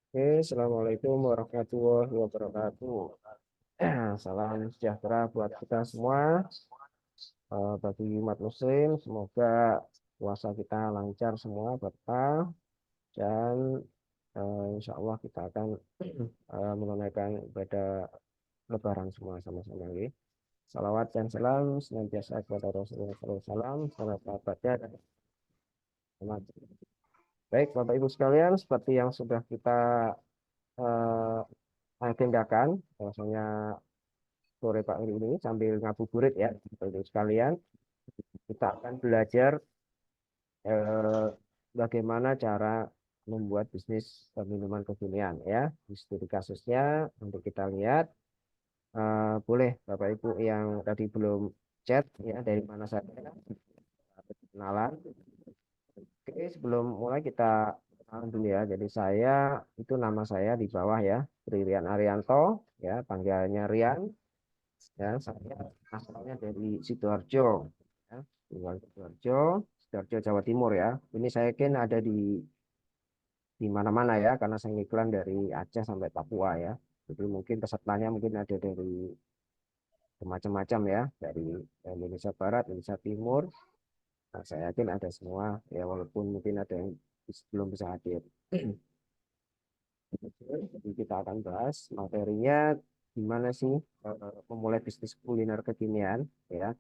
Oke, Assalamualaikum warahmatullahi wabarakatuh. Salam sejahtera buat kita semua, bagi umat Muslim. Semoga puasa kita lancar semua, berkah, dan insya Allah kita akan menunaikan ibadah Lebaran semua sama-sama. Ya. Salawat dan salam senantiasa kepada Rasulullah SAW, sahabat-sahabatnya, dan umat. Baik, Bapak Ibu sekalian, seperti yang sudah kita eh, agendakan, bahwasanya sore Pak ini sambil ngabuburit ya, Bapak sekalian, kita akan belajar eh, bagaimana cara membuat bisnis minuman kekinian ya. Di studi kasusnya untuk kita lihat, boleh Bapak Ibu yang tadi belum chat ya dari mana saja kenalan. Oke, sebelum mulai kita kenalan dulu ya. Jadi saya itu nama saya di bawah ya, Rian Arianto ya, panggilannya Rian. Ya, saya asalnya dari Sidoarjo, ya, tinggal di Sidoarjo, Sidoarjo Jawa Timur ya. Ini saya kan ada di mana-mana ya, karena saya iklan dari Aceh sampai Papua ya. Jadi mungkin pesertanya mungkin ada dari macam-macam ya, dari Indonesia Barat, Indonesia Timur. Nah, saya yakin ada semua ya, walaupun mungkin ada yang belum bisa hadir. Jadi kita akan bahas materinya gimana sih memulai bisnis kuliner kekinian ya.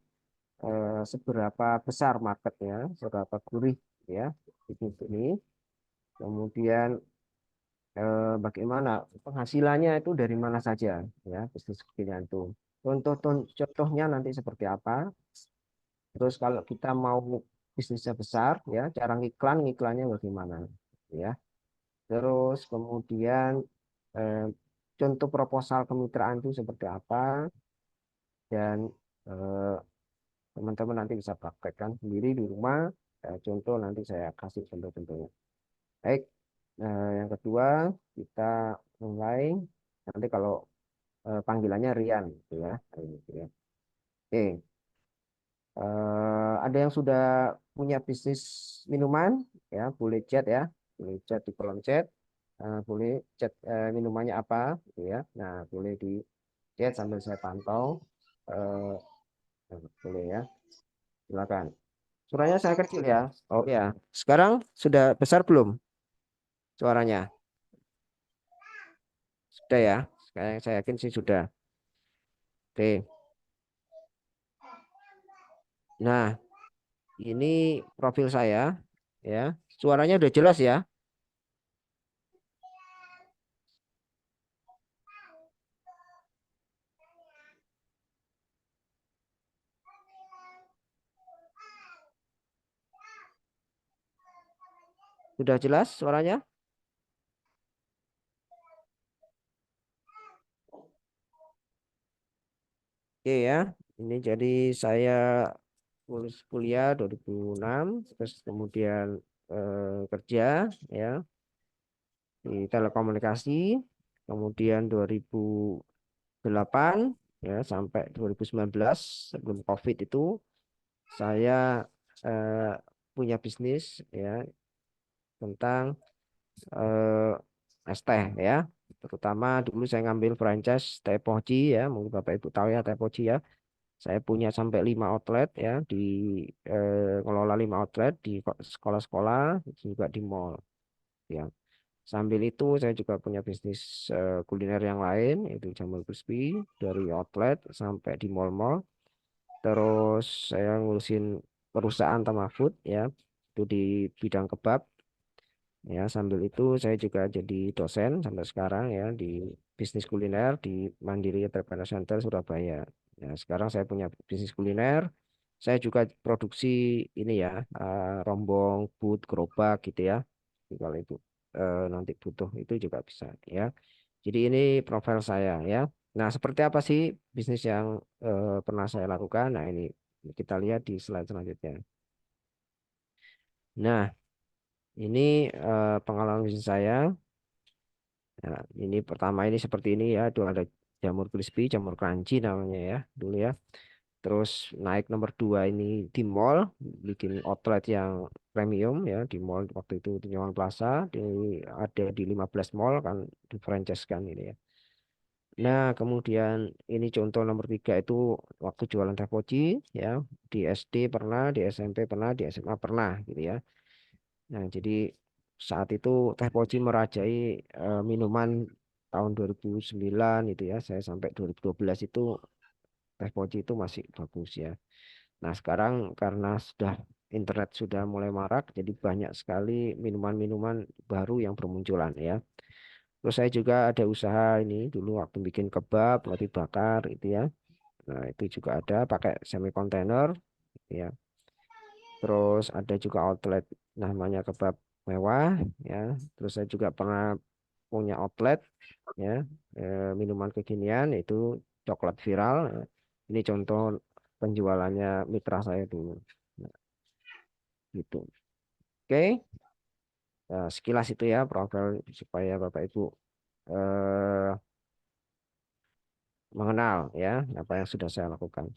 Seberapa besar marketnya, seberapa gurih ya bisnis ini. Kemudian bagaimana penghasilannya itu dari mana saja ya bisnis kekinian itu. Contohnya nanti seperti apa. Terus kalau kita mau bisnisnya besar ya, cara ngiklannya bagaimana ya. Terus kemudian eh, contoh proposal kemitraan itu seperti apa dan eh, teman-teman nanti bisa praktekkan sendiri di rumah. Contoh nanti saya kasih contoh-contohnya. Baik, yang kedua kita mulai nanti kalau panggilannya Rian, gitu ya. Gitu ya. Oke, ada yang sudah punya bisnis minuman, ya boleh chat ya, boleh chat di kolom chat, boleh chat minumannya apa, gitu ya. Nah, boleh di chat sambil saya pantau, eh, boleh ya, silakan. Suaranya saya kecil ya. Oh ya, sekarang sudah besar belum suaranya? Sudah ya. Saya yakin sih sudah. Oke. Nah, ini profil saya ya. Suaranya udah jelas ya. Sudah jelas suaranya? Oke ya. Ini jadi saya lulus kuliah 2006, terus kemudian kerja ya di telekomunikasi, kemudian 2008 ya sampai 2019 sebelum COVID itu saya eh, punya bisnis ya tentang es teh ya. Terutama dulu saya ngambil franchise teh Poci ya, mungkin Bapak Ibu tahu ya teh Poci ya. Saya punya sampai 5 outlet ya di ngelola 5 outlet di sekolah-sekolah juga di mall ya. Sambil itu saya juga punya bisnis kuliner yang lain yaitu Jamur Crispy dari outlet sampai di mall-mall. Terus saya ngurusin perusahaan Tama Food ya itu di bidang kebab. Ya, sambil itu saya juga jadi dosen sampai sekarang ya di bisnis kuliner di Mandiri Entrepreneur Center Surabaya. Ya, sekarang saya punya bisnis kuliner. Saya juga produksi ini ya, rombong, boot, gerobak gitu ya. Jadi kalau itu nanti butuh itu juga bisa ya. Jadi ini profil saya ya. Nah, seperti apa sih bisnis yang pernah saya lakukan? Nah, ini kita lihat di slide selanjutnya. Nah, ini pengalaman bisnis saya. Nah, ini pertama ini seperti ini ya, itu ada jamur crispy, jamur crunchy namanya ya dulu ya. Terus naik nomor 2 ini di mall, bikin outlet yang premium ya di mall waktu itu di Nyawang Plaza, ada di 15 mall kan di franchise kan ini ya. Nah, kemudian ini contoh nomor 3 itu waktu jualan teh poci ya, di SD pernah, di SMP pernah, di SMA pernah gitu ya. Nah, jadi saat itu teh poci merajai minuman tahun 2009 itu ya, saya sampai 2012 itu teh poci itu masih bagus ya. Nah, sekarang karena sudah internet sudah mulai marak, jadi banyak sekali minuman-minuman baru yang bermunculan ya. Terus saya juga ada usaha ini dulu waktu bikin kebab, roti bakar itu ya. Nah, itu juga ada pakai semi kontainer ya. Terus ada juga outlet namanya kebab mewah ya. Terus saya juga pernah punya outlet ya, minuman kekinian itu coklat viral. Ya. Ini contoh penjualannya mitra saya dulu. Nah, gitu. Oke. Sekilas itu ya profil supaya Bapak Ibu eh, mengenal ya apa yang sudah saya lakukan.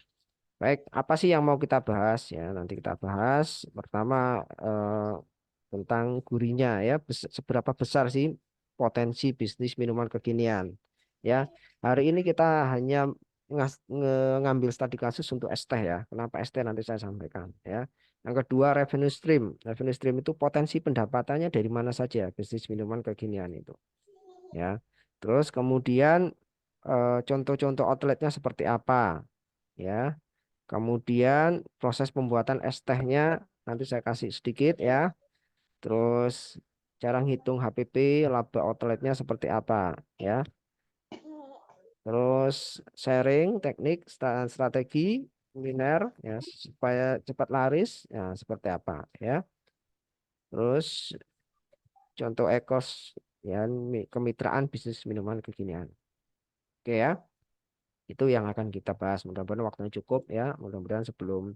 Baik, apa sih yang mau kita bahas ya? Nanti kita bahas pertama tentang gurinya ya, seberapa besar sih potensi bisnis minuman kekinian. Ya, hari ini kita hanya ngambil studi kasus untuk es teh ya. Kenapa es teh nanti saya sampaikan ya. Yang kedua revenue stream. Revenue stream itu potensi pendapatannya dari mana saja bisnis minuman kekinian itu. Ya, terus kemudian contoh-contoh outletnya seperti apa ya. Kemudian proses pembuatan es tehnya nanti saya kasih sedikit ya. Terus cara ngitung HPP laba outletnya seperti apa ya. Terus sharing teknik strategi kuliner ya supaya cepat laris ya seperti apa ya. Terus contoh ekos ya kemitraan bisnis minuman kekinian. Oke ya. Itu yang akan kita bahas. Mudah-mudahan waktunya cukup ya. Mudah-mudahan sebelum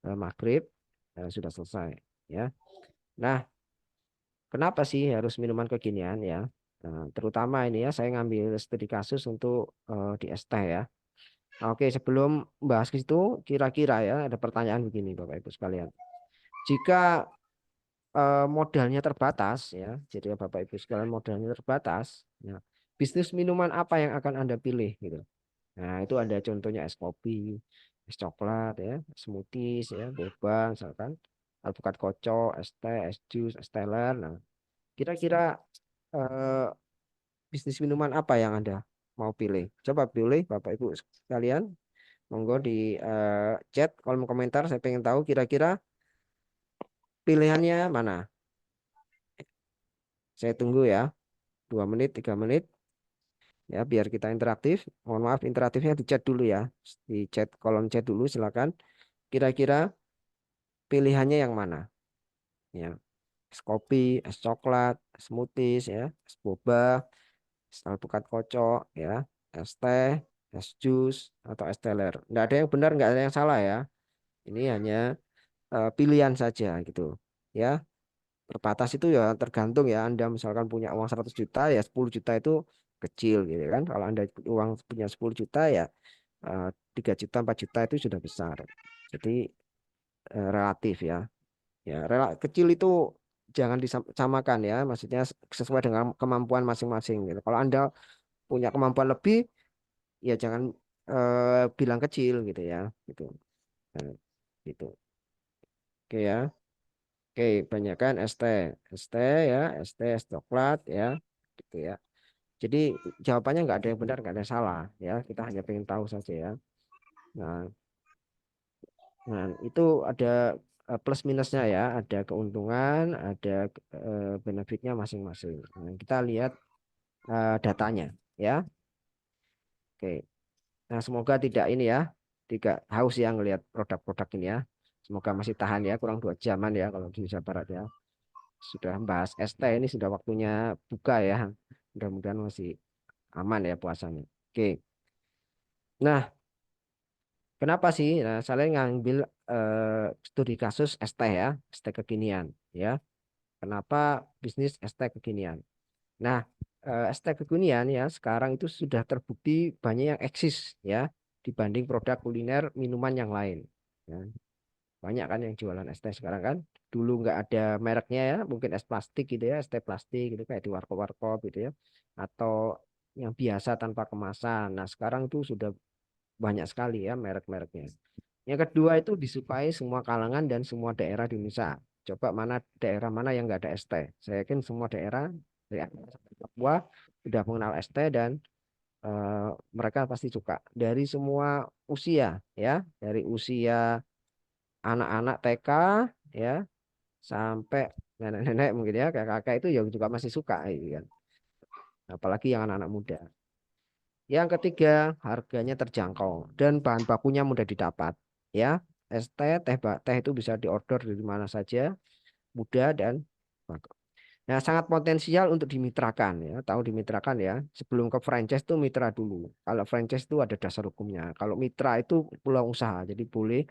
maghrib sudah selesai ya. Nah, kenapa sih harus minuman kekinian ya? Nah, terutama ini ya, saya ngambil studi kasus untuk di ST ya. Nah, oke, sebelum bahas ke situ, kira-kira ya ada pertanyaan begini, Bapak Ibu sekalian. Jika modalnya terbatas ya, jadi ya Bapak Ibu sekalian modalnya terbatas, ya, bisnis minuman apa yang akan Anda pilih gitu? Nah, itu ada contohnya es kopi, es coklat ya, smoothies ya, boba misalkan, alpukat kocok, es teh, es jus, es teler. Nah, kira-kira eh, bisnis minuman apa yang Anda mau pilih? Coba pilih Bapak Ibu sekalian. Monggo di chat kolom komentar. Saya pengen tahu kira-kira pilihannya mana. Saya tunggu ya. 2 menit, 3 menit. Ya, biar kita interaktif. Mohon maaf interaktifnya di chat dulu ya. Di chat kolom chat dulu silakan. Kira-kira pilihannya yang mana? Ya, es kopi, es coklat, smoothies ya, es boba, es alpukat kocok ya, es teh, es jus atau es teler. Nggak ada yang benar, nggak ada yang salah ya. Ini hanya pilihan saja gitu. Ya, terbatas itu ya tergantung ya. Anda misalkan punya uang 100 juta ya 10 juta itu kecil gitu kan. Kalau Anda uang punya 10 juta ya 3 juta 4 juta itu sudah besar. Jadi relatif ya. Ya, kecil itu jangan disamakan ya. Maksudnya sesuai dengan kemampuan masing-masing gitu. Kalau Anda punya kemampuan lebih ya jangan bilang kecil gitu ya. Gitu. Nah, gitu. Oke ya. Oke, banyak kan es teh ya, es coklat ya, gitu ya. Jadi jawabannya nggak ada yang benar, nggak ada yang salah ya. Kita hanya pengen tahu saja ya. Nah, nah itu ada plus minusnya ya, ada keuntungan, ada benefitnya masing-masing. Nah, kita lihat datanya ya. Oke. Nah, semoga tidak ini ya, tidak haus ya ngelihat produk-produk ini ya. Semoga masih tahan ya, kurang 2 jaman ya kalau di Indonesia Barat ya. Sudah membahas ST ini sudah waktunya buka ya. Mudah-mudahan masih aman ya puasanya. Oke. Nah, kenapa sih? Nah, saya ngambil studi kasus ST ya, ST kekinian ya. Kenapa bisnis ST kekinian? Nah, ST kekinian ya sekarang itu sudah terbukti banyak yang eksis ya. dibanding produk kuliner minuman yang lain. Ya. Banyak kan yang jualan es teh sekarang kan. Dulu nggak ada mereknya ya, mungkin es plastik gitu ya, es teh plastik gitu kayak di warkop-warkop gitu ya. Atau yang biasa tanpa kemasan. Nah, sekarang tuh sudah banyak sekali ya merek-mereknya. Yang kedua itu disukai semua kalangan dan semua daerah di Indonesia. Coba mana daerah mana yang nggak ada es teh. Saya yakin semua daerah dari Aceh sampai Papua sudah mengenal es teh dan mereka pasti suka. Dari semua usia ya, dari usia anak-anak TK ya sampai nenek-nenek mungkin ya kakak-kakak itu ya juga masih suka gitu kan. Apalagi yang anak-anak muda. Yang ketiga, harganya terjangkau dan bahan bakunya mudah didapat. Ya, es teh, teh itu bisa diorder dari mana saja, mudah dan bagus. Nah, sangat potensial untuk dimitrakan ya. Tahu dimitrakan ya. Sebelum ke franchise itu mitra dulu. Kalau franchise itu ada dasar hukumnya. Kalau mitra itu peluang usaha. Jadi boleh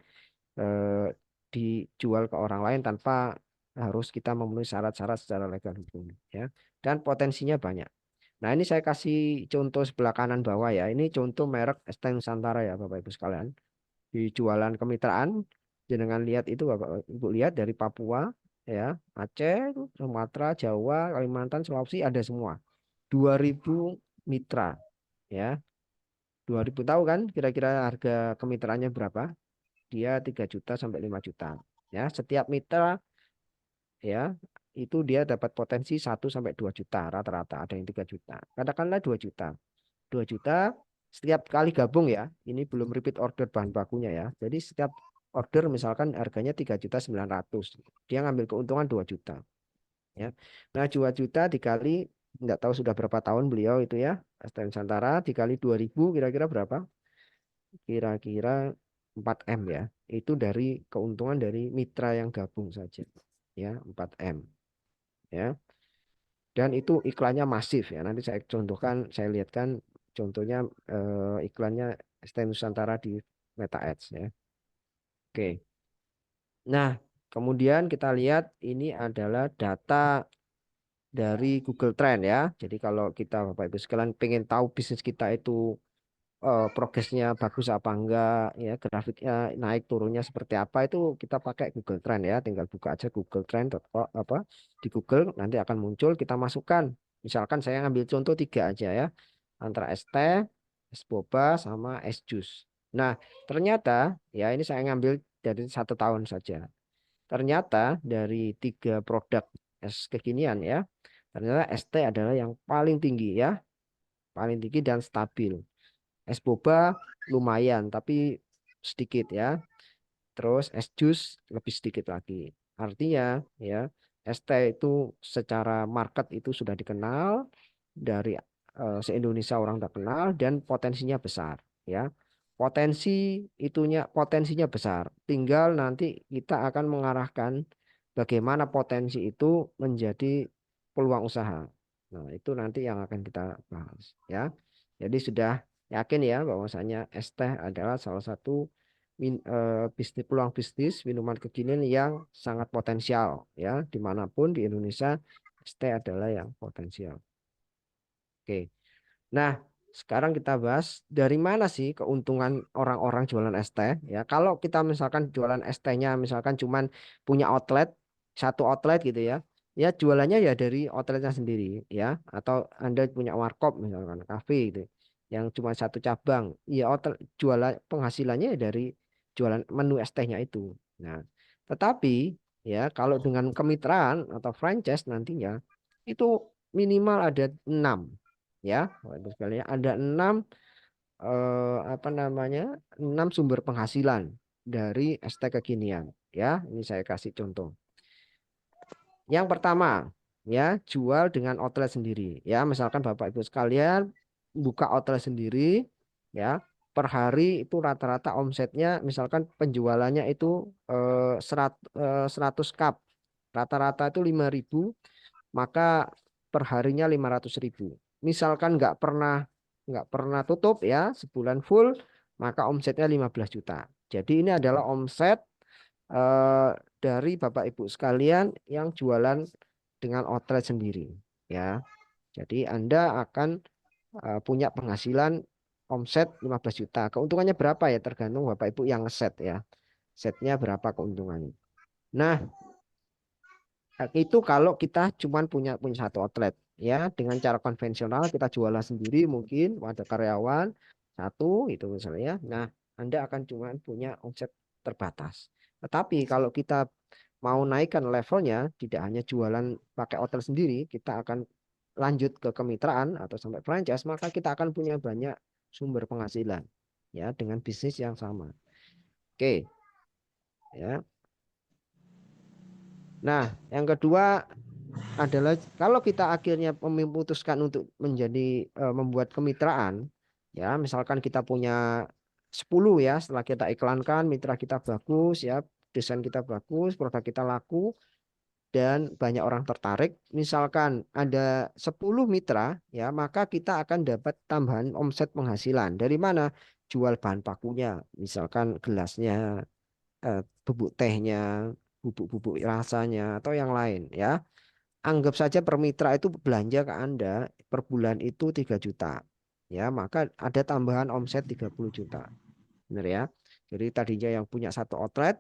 eh, dijual ke orang lain tanpa harus kita memenuhi syarat-syarat secara legal hukum ya. Dan potensinya banyak. Nah, ini saya kasih contoh sebelah kanan bawah ya. Ini contoh merek es teh Nusantara ya, Bapak Ibu sekalian. Di jualan kemitraan, jenengan lihat itu Bapak Ibu lihat dari Papua ya, Aceh, Sumatera, Jawa, Kalimantan, Sulawesi ada semua. 2.000 mitra ya. 2.000 tahu kan kira-kira harga kemitraannya berapa? Dia 3 juta sampai 5 juta. Ya, setiap mitra ya itu dia dapat potensi 1 sampai 2 juta rata-rata, ada yang 3 juta. Katakanlah 2 juta. 2 juta setiap kali gabung ya. Ini belum repeat order bahan bakunya ya. Jadi setiap order misalkan harganya 3.900.000. Dia ngambil keuntungan 2 juta ya. Nah, 2 juta dikali nggak tahu sudah berapa tahun beliau itu ya. STM Nusantara dikali 2.000 kira-kira berapa? Kira-kira 4M ya. Itu dari keuntungan dari mitra yang gabung saja. Ya, 4M ya. Dan itu iklannya masif ya. Nanti saya contohkan, saya lihatkan contohnya iklannya ST Nusantara di Meta Ads ya. Oke. Nah, kemudian kita lihat ini adalah data dari Google Trend ya. Jadi kalau kita Bapak Ibu sekalian pengen tahu bisnis kita itu progresnya bagus apa enggak ya, grafiknya naik turunnya seperti apa itu kita pakai Google Trend ya. Tinggal buka aja Google Trend apa di Google nanti akan muncul, kita masukkan. Misalkan saya ngambil contoh tiga aja ya, antara es teh, es boba sama es jus. Nah, ternyata ya ini saya ngambil dari 1 tahun saja. Ternyata dari tiga produk es kekinian ya, ternyata es teh adalah yang paling tinggi ya, paling tinggi dan stabil. Es boba lumayan tapi sedikit ya. Terus es jus lebih sedikit lagi. Artinya ya es teh itu secara market itu sudah dikenal dari se-Indonesia orang tak kenal dan potensinya besar ya. Potensinya besar. Tinggal nanti kita akan mengarahkan bagaimana potensi itu menjadi peluang usaha. Nah, itu nanti yang akan kita bahas ya. Jadi sudah yakin ya bahwasanya es teh adalah salah satu bisnis peluang bisnis minuman kekinian yang sangat potensial ya dimanapun di Indonesia es teh adalah yang potensial. Oke. Nah, sekarang kita bahas dari mana sih keuntungan orang-orang jualan es teh ya. Kalau kita misalkan jualan es tehnya misalkan cuman punya outlet, satu outlet gitu ya. Ya jualannya ya dari outletnya sendiri ya, atau Anda punya warkop misalkan kafe gitu yang cuma satu cabang. Ya outlet jualan penghasilannya ya dari jualan menu es tehnya itu. Nah, tetapi ya kalau dengan kemitraan atau franchise nantinya itu minimal ada 6 ya Bapak sekalian ada 6 sumber penghasilan dari ST kekinian ya ini saya kasih contoh. Yang pertama ya jual dengan outlet sendiri ya misalkan Bapak Ibu sekalian buka outlet sendiri ya per hari itu rata-rata omsetnya misalkan penjualannya itu 100 cup rata-rata itu 5.000 maka perharinya 500.000. Misalkan nggak pernah tutup ya sebulan full, maka omsetnya 15 juta. Jadi ini adalah omset eh, dari Bapak Ibu sekalian yang jualan dengan outlet sendiri ya. Jadi Anda akan punya penghasilan omset 15 juta. Keuntungannya berapa ya? Tergantung Bapak Ibu yang set ya. Setnya berapa keuntungannya. Nah, itu kalau kita cuman punya punya satu outlet ya, dengan cara konvensional kita jualan sendiri mungkin ada karyawan satu itu misalnya ya. Nah, Anda akan cuman punya omset terbatas. Tetapi kalau kita mau naikkan levelnya, tidak hanya jualan pakai outlet sendiri, kita akan lanjut ke kemitraan atau sampai franchise, maka kita akan punya banyak sumber penghasilan ya dengan bisnis yang sama. Oke, ya. Nah, yang kedua adalah kalau kita akhirnya memutuskan untuk menjadi membuat kemitraan, ya misalkan kita punya 10 ya, setelah kita iklankan mitra kita bagus ya, desain kita bagus, produk kita laku dan banyak orang tertarik, misalkan ada 10 mitra ya, maka kita akan dapat tambahan omset penghasilan. Dari mana? Jual bahan bakunya, misalkan gelasnya, bubuk tehnya, bubuk-bubuk rasanya atau yang lain ya. Anggap saja per mitra itu belanja ke Anda per bulan itu 3 juta. Ya, maka ada tambahan omset 30 juta. Benar ya? Jadi tadinya yang punya satu outlet,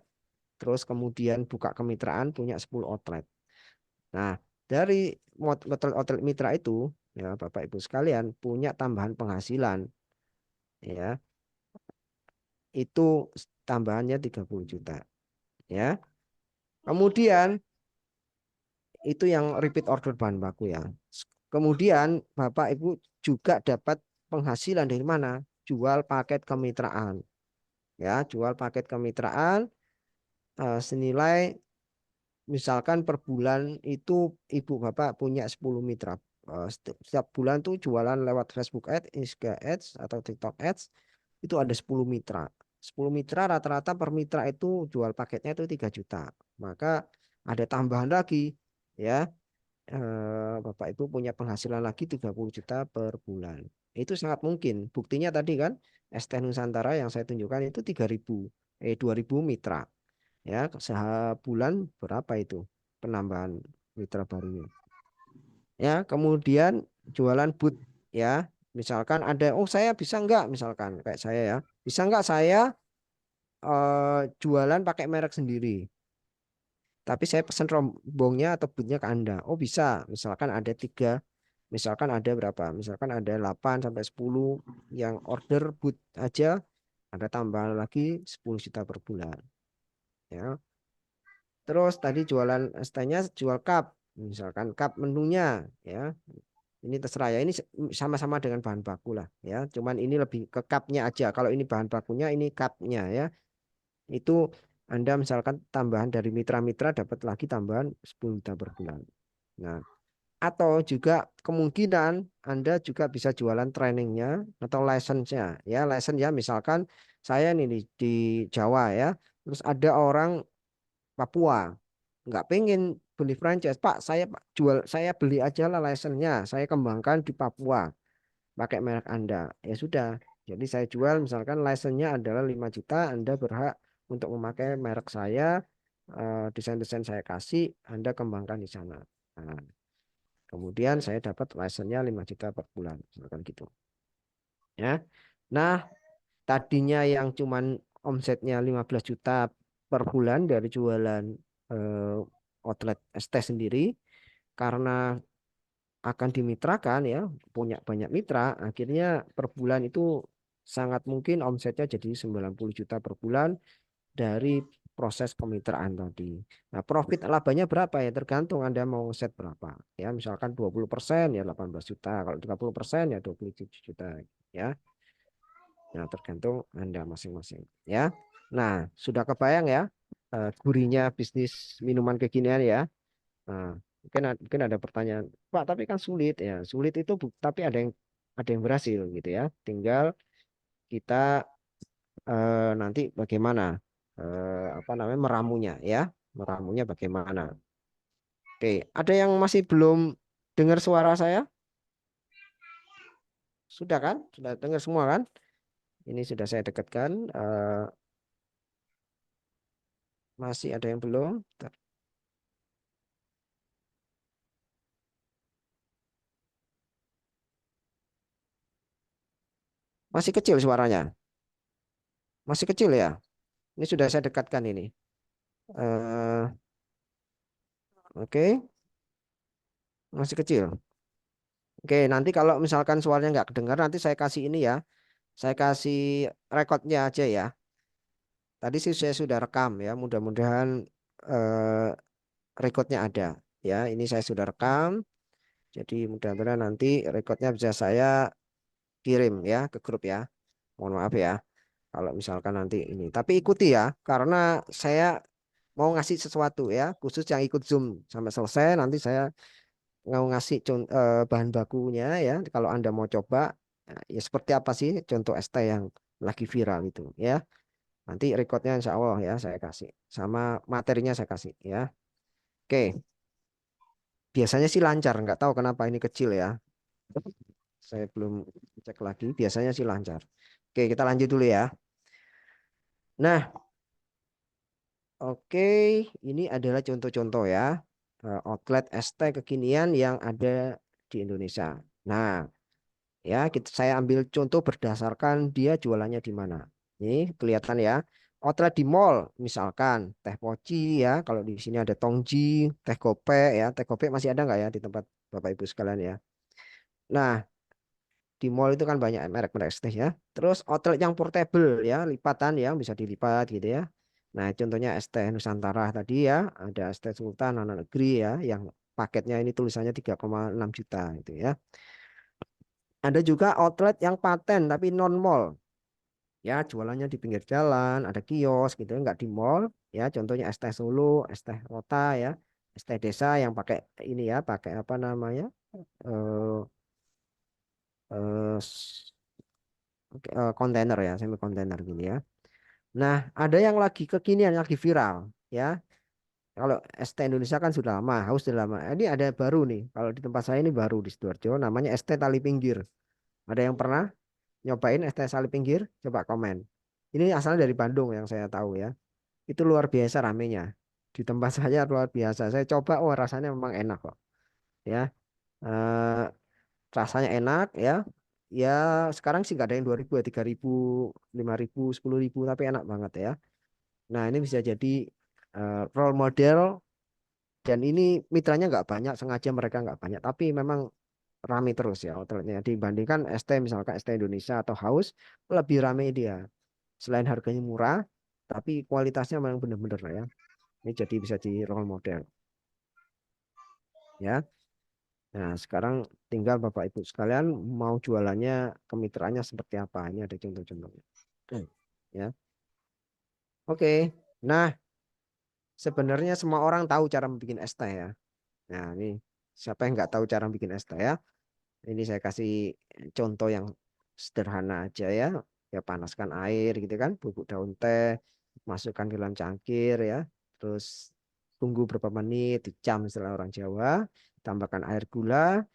terus kemudian buka kemitraan punya 10 outlet. Nah, dari outlet mitra itu, ya Bapak Ibu sekalian punya tambahan penghasilan, ya, itu tambahannya 30 juta. Ya. Kemudian itu yang repeat order bahan baku ya. Kemudian Bapak Ibu juga dapat penghasilan dari mana? Jual paket kemitraan. Ya, jual paket kemitraan senilai misalkan per bulan itu Ibu Bapak punya 10 mitra. Setiap bulan tuh jualan lewat Facebook Ads, Insta Ads atau TikTok Ads itu ada 10 mitra. 10 mitra rata-rata per mitra itu jual paketnya itu 3 juta. Maka ada tambahan lagi ya, Bapak Ibu punya penghasilan lagi 30 juta per bulan. Itu sangat mungkin. Buktinya tadi kan ST Nusantara yang saya tunjukkan itu 2.000 mitra. Ya, sebulan berapa itu penambahan mitra barunya. Ya, kemudian jualan boot ya. Misalkan ada, oh saya bisa enggak misalkan kayak saya ya. Bisa enggak saya jualan pakai merek sendiri. Tapi saya pesan rombongnya atau bootnya ke Anda. Oh bisa, misalkan ada tiga, misalkan ada berapa? Misalkan ada 8 sampai 10 yang order boot aja, ada tambahan lagi 10 juta per bulan. Ya. Terus tadi jualan ST-nya jual cup, misalkan cup menunya, ya. Ini terserah ya. Ini sama-sama dengan bahan baku lah, ya. Cuman ini lebih ke cupnya aja. Kalau ini bahan bakunya, ini cupnya ya. Itu Anda misalkan tambahan dari mitra-mitra dapat lagi tambahan 10 juta per bulan. Nah, atau juga kemungkinan Anda juga bisa jualan trainingnya atau license-nya. Ya, license ya misalkan saya nih di Jawa ya. Terus ada orang Papua nggak pengen beli franchise. Pak, saya jual, saya beli aja lah license-nya. Saya kembangkan di Papua pakai merek Anda. Ya sudah. Jadi saya jual misalkan license-nya adalah 5 juta, Anda berhak untuk memakai merek saya, desain-desain saya kasih, Anda kembangkan di sana. Nah, kemudian saya dapat license-nya 5 juta per bulan, misalkan gitu. Ya. Nah, tadinya yang cuman omsetnya 15 juta per bulan dari jualan outlet ST sendiri, karena akan dimitrakan ya, punya banyak mitra, akhirnya per bulan itu sangat mungkin omsetnya jadi 90 juta per bulan dari proses kemitraan tadi. Nah, profit labanya berapa ya? Tergantung Anda mau set berapa. Ya, misalkan 20% ya 18 juta, kalau 30% ya 27 juta ya. Nah, tergantung Anda masing-masing ya. Nah, sudah kebayang ya gurihnya bisnis minuman kekinian ya. Nah, mungkin ada pertanyaan, Pak, tapi kan sulit ya. Sulit itu tapi ada yang berhasil gitu ya. Tinggal kita nanti bagaimana apa namanya meramunya ya. Meramunya bagaimana. Oke, ada yang masih belum dengar suara saya? Sudah kan? Sudah dengar semua kan? Ini sudah saya dekatkan. Masih ada yang belum? Masih kecil suaranya. Masih kecil ya. Ini sudah saya dekatkan ini. Eh, oke, masih kecil. Oke, nanti kalau misalkan suaranya nggak kedengar, nanti saya kasih ini ya. Saya kasih rekodnya aja ya. Tadi sih saya sudah rekam ya. Mudah-mudahan eh, rekodnya ada. Ya, ini saya sudah rekam. Jadi mudah-mudahan nanti rekodnya bisa saya kirim ya ke grup ya. Mohon maaf ya. Kalau misalkan nanti ini. Tapi ikuti ya. Karena saya mau ngasih sesuatu ya. Khusus yang ikut Zoom sampai selesai. Nanti saya mau ngasih bahan bakunya ya. Kalau Anda mau coba. Ya seperti apa sih contoh ST yang lagi viral itu ya. Nanti rekodnya insya Allah ya saya kasih. Sama materinya saya kasih ya. Oke. Biasanya sih lancar. Nggak tahu kenapa ini kecil ya. Saya belum cek lagi. Biasanya sih lancar. Oke, kita lanjut dulu ya. Nah, oke, ini adalah contoh-contoh ya. Outlet ST kekinian yang ada di Indonesia. Nah, ya saya ambil contoh berdasarkan dia jualannya di mana. Ini kelihatan ya. Outlet di mall, misalkan teh poci ya. Kalau di sini ada Tongji, teh gope ya. Teh gope masih ada nggak ya di tempat Bapak Ibu sekalian ya. Nah, di mall itu kan banyak merek-merek teh ya. Terus outlet yang portable ya, lipatan yang bisa dilipat gitu ya. Nah, contohnya es teh Nusantara tadi ya, ada es teh Sultan Anak Negeri ya, yang paketnya ini tulisannya 3,6 juta itu ya. Ada juga outlet yang paten tapi non mall. Ya, jualannya di pinggir jalan, ada kios gitu, nggak di mall. Ya, contohnya es teh Solo, es teh Kota ya, es teh desa yang pakai ini ya, pakai apa namanya? eh eh, kontainer ya, semi kontainer gini ya. Nah, ada yang lagi kekinian, yang lagi viral ya. Kalau ST Indonesia kan sudah lama, haus sudah lama. Ini ada baru nih. Kalau di tempat saya ini baru di Sidoarjo, namanya ST Tali Pinggir. Ada yang pernah nyobain ST Tali Pinggir? Coba komen. Ini asalnya dari Bandung yang saya tahu ya. Itu luar biasa ramenya. Di tempat saya luar biasa. Saya coba, oh rasanya memang enak kok. Ya, eh, rasanya enak ya. Ya sekarang sih nggak ada yang 2.000 ya, 3.000, 5.000, 10.000, tapi enak banget ya. Nah, ini bisa jadi role model dan ini mitranya nggak banyak, sengaja mereka nggak banyak, tapi memang rame terus ya outletnya. Dibandingkan ST misalkan ST Indonesia atau House lebih rame dia. Selain harganya murah, tapi kualitasnya memang benar-benar ya. Ini jadi bisa di role model ya. Nah, sekarang tinggal Bapak Ibu sekalian mau jualannya kemitraannya seperti apa. Ini ada contoh-contohnya. Ya. Oke. Nah, sebenarnya semua orang tahu cara membuat es teh ya. Nah, ini siapa yang nggak tahu cara bikin es teh ya? Ini saya kasih contoh yang sederhana aja ya. Ya panaskan air gitu kan, bubuk daun teh, masukkan ke dalam cangkir ya. Terus tunggu berapa menit, dicam istilah orang Jawa, tambahkan air gula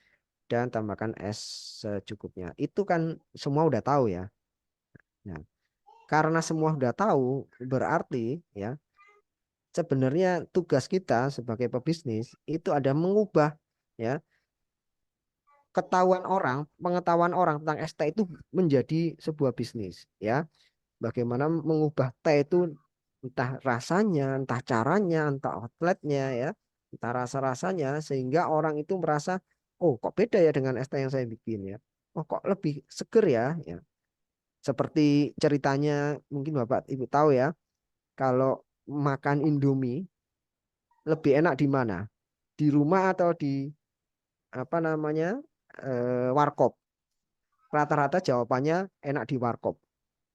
dan tambahkan es secukupnya. Itu kan semua udah tahu ya. Nah, karena semua udah tahu, berarti ya sebenarnya tugas kita sebagai pebisnis itu ada mengubah ya pengetahuan orang tentang ST itu menjadi sebuah bisnis ya. Bagaimana mengubah teh itu entah rasanya, entah caranya, entah outletnya ya, entah rasa-rasanya sehingga orang itu merasa oh kok beda ya dengan es teh yang saya bikin ya. Oh kok lebih seger ya ya. Seperti ceritanya mungkin Bapak Ibu tahu ya, kalau makan Indomie lebih enak di mana? Di rumah atau di apa namanya? Warkop. Rata-rata jawabannya enak di warkop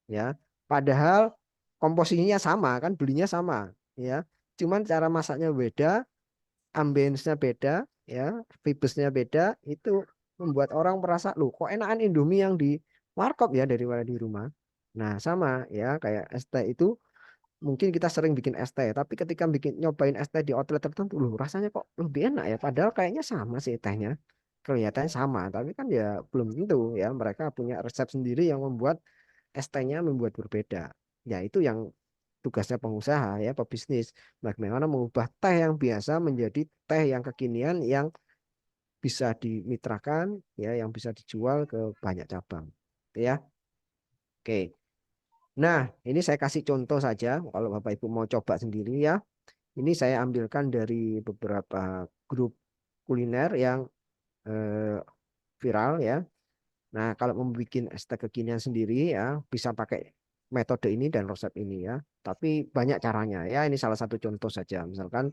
ya. Padahal komposisinya sama kan, belinya sama ya. Cuman cara masaknya beda, ambience-nya beda ya, vibes-nya beda, itu membuat orang merasa loh kok enakan Indomie yang di warkop ya daripada di rumah. Nah, sama ya kayak es teh itu mungkin kita sering bikin es teh, tapi ketika bikin nyobain es teh di outlet tertentu, loh rasanya kok lebih enak ya. Padahal kayaknya sama sih tehnya, kelihatannya sama, tapi kan ya belum tentu ya. Mereka punya resep sendiri yang membuat es tehnya membuat berbeda. Ya itu yang tugasnya pengusaha ya, pebisnis. Bagaimana mengubah teh yang biasa menjadi teh yang kekinian yang bisa dimitrakan ya, yang bisa dijual ke banyak cabang. Ya, Oke. Nah, ini saya kasih contoh saja. Kalau Bapak Ibu mau coba sendiri ya. Ini saya ambilkan dari beberapa grup kuliner yang eh, viral ya. Nah, kalau membuat steak kekinian sendiri ya, bisa pakai metode ini dan resep ini ya. Tapi banyak caranya ya. Ini salah satu contoh saja. Misalkan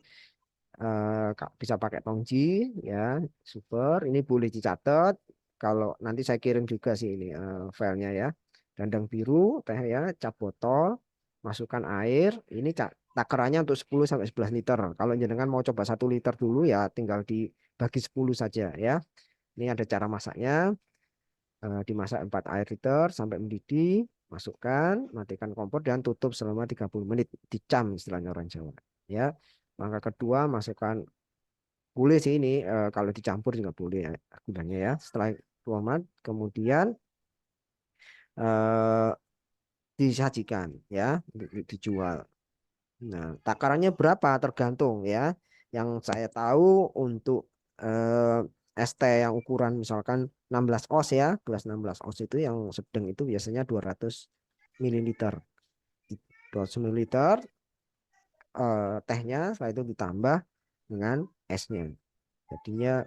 bisa pakai tongji ya, super. Ini boleh dicatat. Kalau nanti saya kirim juga sih ini filenya ya. Dandang biru, teh ya, cap botol, masukkan air. Ini takarannya untuk 10 sampai 11 liter. Kalau jenengan mau coba 1 liter dulu ya, tinggal dibagi 10 saja ya. Ini ada cara masaknya. Dimasak 4 air liter sampai mendidih, masukkan, matikan kompor dan tutup selama 30 menit, dicam istilahnya orang Jawa. Ya. Langkah kedua, masukkan boleh sih ini kalau dicampur juga boleh ya, gulanya ya. Setelah itu amat, kemudian eh, disajikan ya, dijual. Nah, takarannya berapa tergantung ya. Yang saya tahu untuk es teh yang ukuran misalkan 16 oz ya, gelas 16 oz itu yang sedang itu biasanya 200 mililiter. 200 mililiter tehnya setelah itu ditambah dengan esnya. Jadinya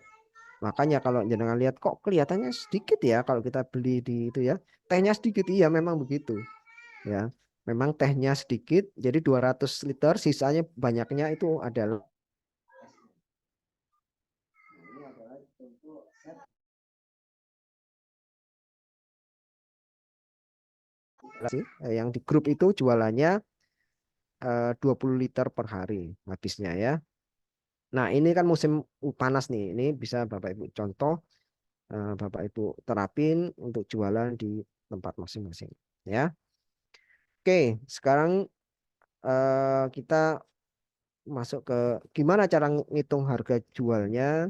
makanya kalau jenengan lihat kok kelihatannya sedikit ya kalau kita beli di itu ya. Tehnya sedikit iya memang begitu ya. Memang tehnya sedikit jadi 200 liter sisanya banyaknya itu adalah sih yang di grup itu jualannya 20 liter per hari habisnya ya. Nah, ini kan musim panas nih. Ini bisa Bapak Ibu contoh Bapak Ibu terapin untuk jualan di tempat masing-masing ya. Oke, sekarang kita masuk ke gimana cara ngitung harga jualnya,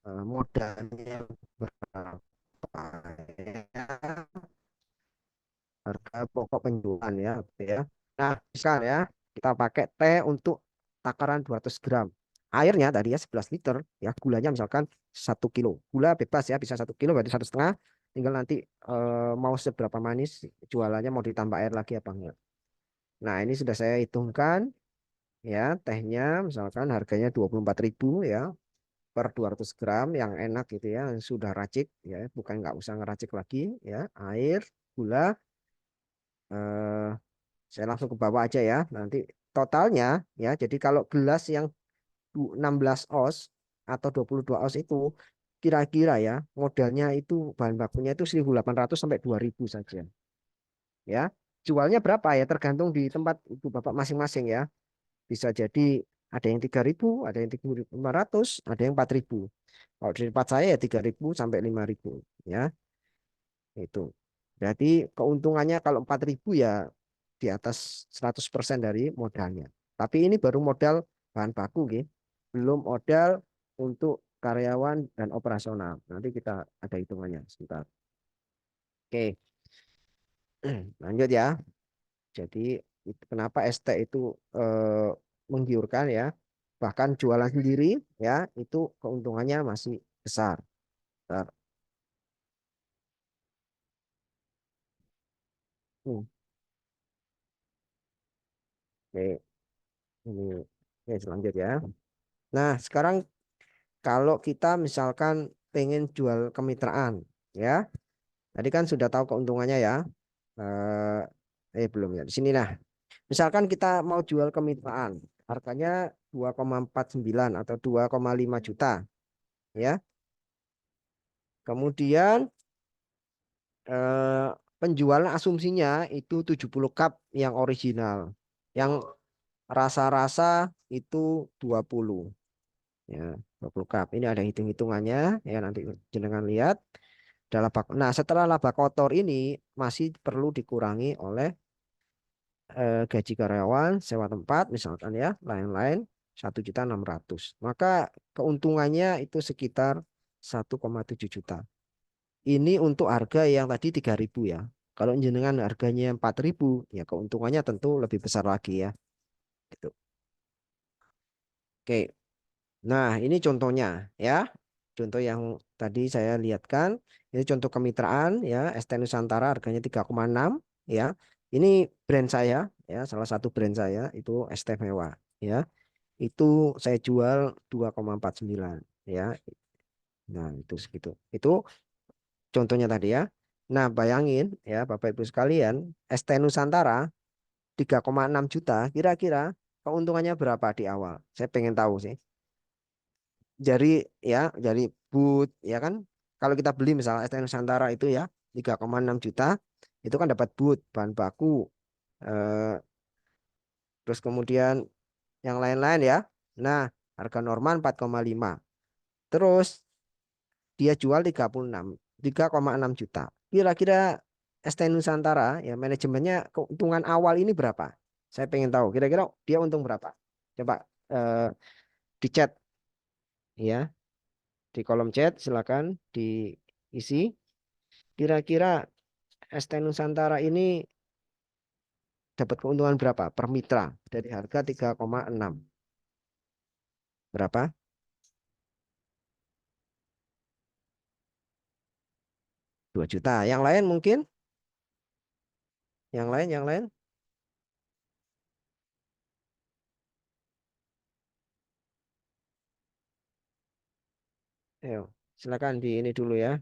modalnya berapa ya, harga pokok penjualan ya, gitu ya. Nah, misalkan ya, kita pakai teh untuk takaran 200 gram. Airnya tadi ya 11 liter, ya gulanya misalkan 1 kilo. Gula bebas ya, bisa 1 kilo berarti 1,5. Tinggal nanti mau seberapa manis jualannya, mau ditambah air lagi apa enggak. Nah, ini sudah saya hitungkan ya, tehnya misalkan harganya 24.000 ya per 200 gram yang enak gitu ya, yang sudah racik ya, bukan nggak usah ngeracik lagi ya, air, gula, eh, saya langsung ke bawah aja ya. Nanti totalnya ya. Jadi kalau gelas yang 16 oz atau 22 oz itu kira-kira ya modalnya itu bahan bakunya itu 1.800 sampai 2.000 saja. Ya. Jualnya berapa ya tergantung di tempat ibu bapak masing-masing ya. Bisa jadi ada yang 3.000, ada yang 3.500, ada yang 4.000. Kalau di tempat saya ya 3.000 sampai 5.000 ya. Itu. Jadi keuntungannya kalau 4.000 ya di atas 100% dari modalnya. Tapi ini baru modal bahan baku, gitu. Belum modal untuk karyawan dan operasional. Nanti kita ada hitungannya sebentar. Oke, lanjut ya. Jadi kenapa ST itu eh, menggiurkan ya. Bahkan jualan sendiri ya itu keuntungannya masih besar. Bentar. Hmm, Oke, ini oke, lanjut ya. Nah, sekarang kalau kita misalkan pengen jual kemitraan, ya, tadi kan sudah tahu keuntungannya ya. Belum ya. Di sini nah, misalkan kita mau jual kemitraan, harganya 2,49 atau 2,5 juta, ya. Kemudian penjualan asumsinya itu 70 cup yang original, yang rasa-rasa itu 20. Ya, 20 cup. Ini ada hitung-hitungannya ya nanti jenengan lihat. Nah, setelah laba kotor ini masih perlu dikurangi oleh gaji karyawan, sewa tempat misalkan ya, lain-lain 1.600.000. Maka keuntungannya itu sekitar 1,7 juta. Ini untuk harga yang tadi 3.000 ya. Kalau jenengan harganya 4.000 ya keuntungannya tentu lebih besar lagi ya. Gitu. Oke. Nah, ini contohnya ya. Contoh yang tadi saya lihatkan, ini contoh kemitraan ya, ST Nusantara harganya 3,6. ya. Ini brand saya, ya, salah satu brand saya itu ST Mewah, ya. Itu saya jual 2,49, ya. Nah, itu segitu. Itu contohnya tadi ya. Nah, bayangin ya Bapak Ibu sekalian, ST Nusantara 3,6 juta, kira-kira keuntungannya berapa di awal? Saya pengen tahu sih. Jadi ya, dari boot ya kan. Kalau kita beli misalnya ST Nusantara itu ya 3,6 juta, itu kan dapat boot, bahan baku, eh, terus kemudian yang lain-lain ya. Nah, harga normal 4,5. Terus dia jual 3,6 juta. Kira-kira ST Nusantara ya manajemennya keuntungan awal ini berapa? Saya pengen tahu. Kira-kira dia untung berapa? Coba eh, di chat ya, di kolom chat silakan diisi. Kira-kira ST Nusantara ini dapat keuntungan berapa per mitra dari harga 3,6? Berapa? 2 juta. Yang lain mungkin? Yang lain? Ayo, silakan di ini dulu ya.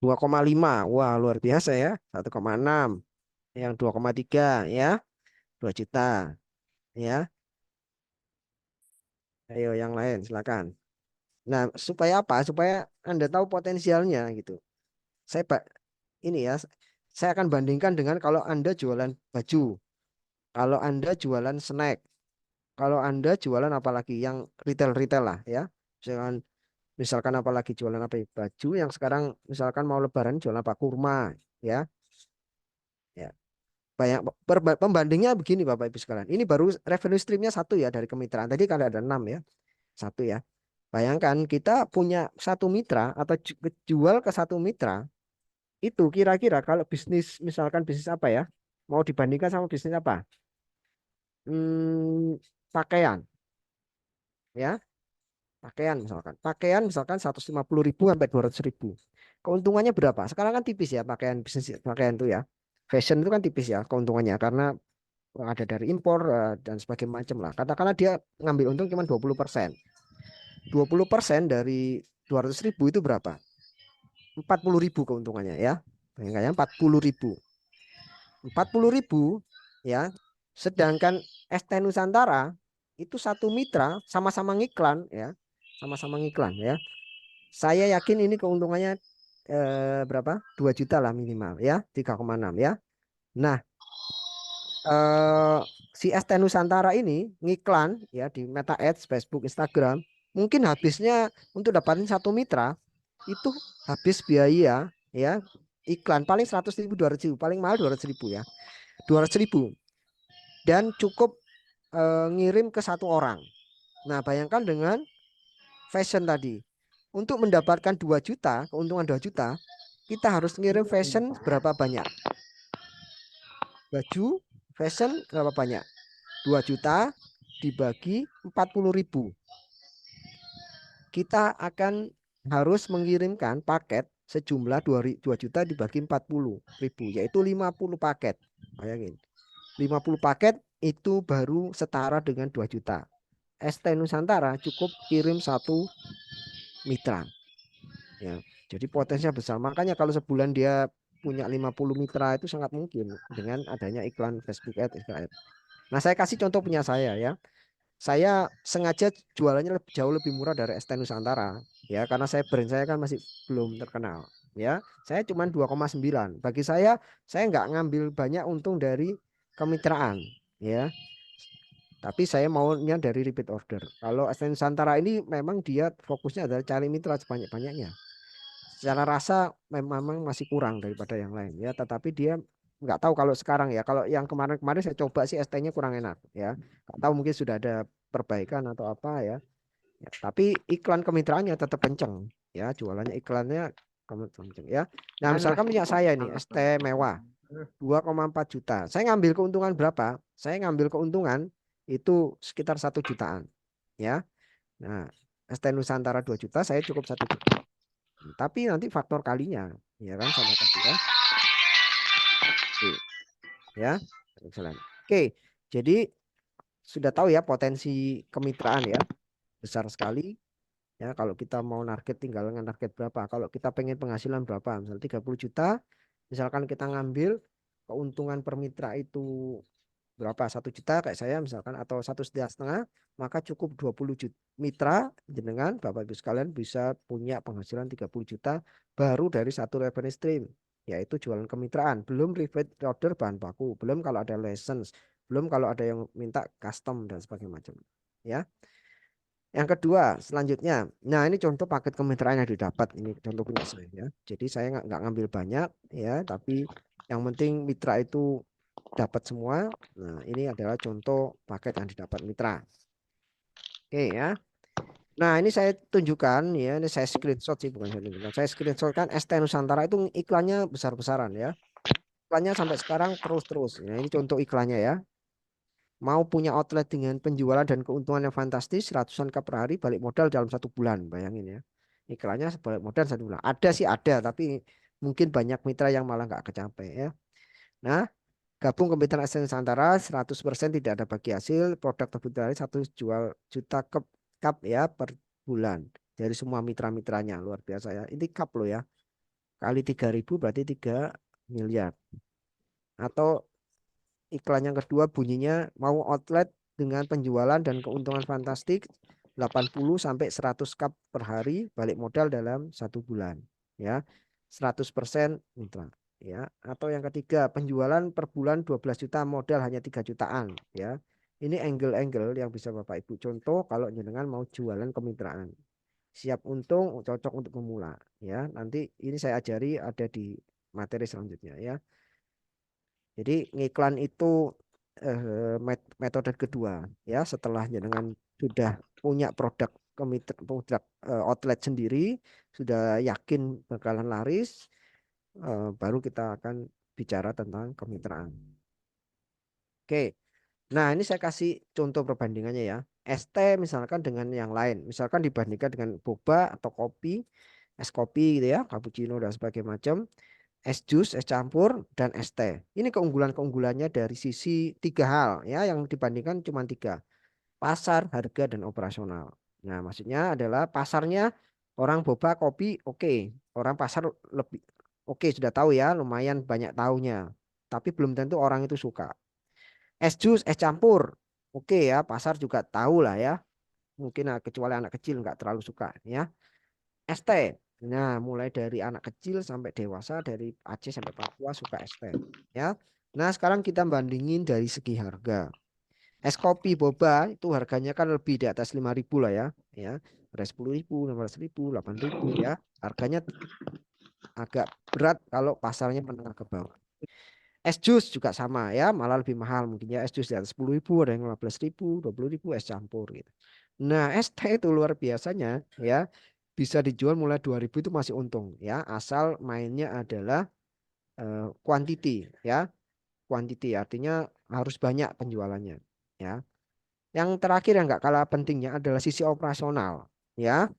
2,5. Wah, luar biasa ya. 1,6. Yang 2,3 ya. 2 juta ya. Ayo yang lain silakan. Nah, supaya apa? Supaya Anda tahu potensialnya gitu. Saya ini ya, saya akan bandingkan dengan kalau Anda jualan baju, kalau Anda jualan snack, kalau Anda jualan apalagi yang retail-retail lah ya. Misalkan misalkan apalagi jualan apa ya? Baju yang sekarang misalkan mau lebaran jualan apa? Kurma ya. Ya, banyak pembandingnya begini Bapak Ibu sekalian. Ini baru revenue streamnya satu ya dari kemitraan. Tadi kan ada enam ya, satu ya. Bayangkan kita punya satu mitra atau jual ke satu mitra itu kira-kira kalau bisnis misalkan bisnis apa ya, mau dibandingkan sama bisnis apa? Pakaian ya, pakaian misalkan 150.000 sampai 200.000. Keuntungannya berapa? Sekarang kan tipis ya pakaian bisnis pakaian itu ya. Fashion itu kan tipis ya keuntungannya karena ada dari impor dan sebagainya macam lah. Katakanlah dia ngambil untung cuma 20%. 20% dari 200.000 itu berapa? 40.000 keuntungannya ya. Bayangkan ya 40.000. 40.000 ya. Sedangkan ST Nusantara itu satu mitra sama-sama ngiklan ya. Sama-sama ngiklan ya. Saya yakin ini keuntungannya berapa? 2 juta lah minimal ya. 3,6 ya. Nah, eh, si ST Nusantara ini ngiklan ya di Meta Ads, Facebook, Instagram, mungkin habisnya untuk dapatin satu mitra itu habis biaya ya iklan paling 100.000 200.000 paling mahal 200.000 ya 200.000 dan cukup ngirim ke satu orang. Nah bayangkan dengan fashion tadi untuk mendapatkan 2 juta keuntungan 2 juta kita harus ngirim fashion berapa banyak baju fashion berapa banyak 2 juta dibagi 40.000 kita akan harus mengirimkan paket sejumlah 2 juta dibagi 40.000 yaitu 50 paket. Bayangin. 50 paket itu baru setara dengan 2 juta. ST Nusantara cukup kirim satu mitra. Ya. Jadi potensinya besar. Makanya kalau sebulan dia punya 50 mitra itu sangat mungkin dengan adanya iklan Facebook Ads. Nah, saya kasih contoh punya saya ya. Saya sengaja jualannya jauh lebih murah dari ST Nusantara ya karena brand saya kan masih belum terkenal ya. Saya cuma 2,9. Bagi saya nggak ngambil banyak untung dari kemitraan ya. Tapi saya maunya dari repeat order. Kalau ST Nusantara ini memang dia fokusnya adalah cari mitra sebanyak-banyaknya. Secara rasa memang masih kurang daripada yang lain ya, tetapi dia nggak tahu kalau sekarang ya. Kalau yang kemarin-kemarin saya coba sih ST-nya kurang enak ya. Nggak tahu mungkin sudah ada perbaikan atau apa ya. Ya, tapi iklan kemitraannya tetap kenceng ya, jualannya iklannya kenceng ya. Nah, misalkan punya saya ini ST Mewah 2,4 juta. Saya ngambil keuntungan berapa? Saya ngambil keuntungan itu sekitar 1 jutaan ya. Nah, ST Nusantara 2 juta, saya cukup 1 juta. Tapi nanti faktor kalinya, ya kan sama tadi ya. Oke, ya, excellent. Oke, jadi sudah tahu ya potensi kemitraan ya, besar sekali. Ya, kalau kita mau target tinggal dengan target berapa. Kalau kita pengen penghasilan berapa, misalnya 30 juta, misalkan kita ngambil keuntungan per mitra itu berapa, 1 juta kayak saya misalkan, atau 1,5 juta, maka cukup 20 juta mitra jenengan Bapak Ibu sekalian bisa punya penghasilan 30 juta baru dari satu revenue stream, yaitu jualan kemitraan. Belum repeat order bahan baku, belum kalau ada license, belum kalau ada yang minta custom dan sebagainya macam. Ya. Yang kedua, selanjutnya, nah ini contoh paket kemitraan yang didapat. Ini contoh punya saya ya. Jadi saya nggak ngambil banyak ya, tapi yang penting mitra itu dapat semua. Nah ini adalah contoh paket yang didapat mitra. Oke ya. Nah ini saya tunjukkan ya, ini saya screenshot sih, bukan saya tunjukkan. Saya screenshot kan ST Nusantara itu iklannya besar-besaran ya. Iklannya sampai sekarang terus-terus. Nah ini contoh iklannya ya. Mau punya outlet dengan penjualan dan keuntungan yang fantastis, ratusan cup per hari, balik modal dalam 1 bulan. Bayangin ya. Iklannya balik modal 1 bulan. Ada sih ada, tapi mungkin banyak mitra yang malah nggak kecapai ya. Nah, gabung Kemitraan ST Nusantara 100% tidak ada bagi hasil. Produk terbit 1 juta cup ya per bulan. Dari semua mitra-mitranya. Luar biasa ya. Ini cup loh ya. Kali 3.000 berarti 3 miliar. Atau iklan yang kedua bunyinya mau outlet dengan penjualan dan keuntungan fantastik 80 sampai 100 cup per hari, balik modal dalam 1 bulan ya. 100% mitra ya. Atau yang ketiga penjualan per bulan 12 juta, modal hanya 3 jutaan ya. Ini angle-angle yang bisa Bapak Ibu contoh kalau jenengan mau jualan kemitraan. Siap untung, cocok untuk pemula ya. Nanti ini saya ajari ada di materi selanjutnya ya. Jadi ngiklan itu metode kedua ya, setelah jenengan sudah punya produk outlet sendiri, sudah yakin bakalan laris, baru kita akan bicara tentang kemitraan. Oke. Nah, ini saya kasih contoh perbandingannya ya. ST misalkan dengan yang lain, misalkan dibandingkan dengan boba atau kopi, es kopi gitu ya, cappuccino dan sebagainya macam, es jus, es campur, dan es teh. Ini keunggulan-keunggulannya dari sisi 3 hal ya, yang dibandingkan cuma 3. Pasar, harga, dan operasional. Nah, maksudnya adalah pasarnya orang boba, kopi, oke. Orang pasar lebih oke, sudah tahu ya, lumayan banyak tahunya. Tapi belum tentu orang itu suka. Es jus, es campur, oke ya, pasar juga tahu lah ya. Mungkin kecuali anak kecil nggak terlalu suka ya. Es teh. Nah, mulai dari anak kecil sampai dewasa, dari Aceh sampai Papua suka es teh. Ya. Nah, sekarang kita bandingin dari segi harga. Es kopi boba itu harganya kan lebih di atas 5.000 lah ya. Ya. Ada 10.000, 15.000, 8.000 ya. Harganya agak berat kalau pasarnya menengah ke bawah. Es jus juga sama ya, malah lebih mahal mungkin ya. Es jus di atas 10.000, ada yang 15.000, 20.000 es campur gitu. Nah, es teh itu luar biasanya ya. Bisa dijual mulai 2.000 itu masih untung ya, asal mainnya adalah quantity ya. Quantity artinya harus banyak penjualannya ya. Yang terakhir yang nggak kalah pentingnya adalah sisi operasional ya.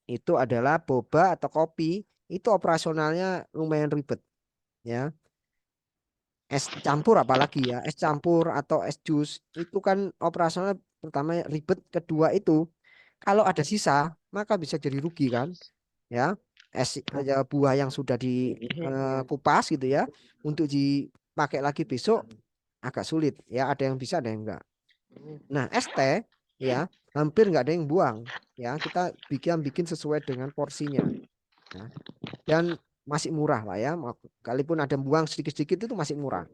Itu adalah boba atau kopi, itu operasionalnya lumayan ribet ya. Es campur apalagi ya, es campur atau es jus itu kan operasional pertama ribet, kedua itu kalau ada sisa maka bisa jadi rugi kan ya. Buah yang sudah dikupas gitu ya, untuk dipakai lagi besok agak sulit ya, ada yang bisa ada yang enggak. Nah, es teh ya hampir nggak ada yang buang ya, kita bikin sesuai dengan porsinya ya. Dan masih murah lah ya, kalaupun ada yang buang sedikit-sedikit itu masih murah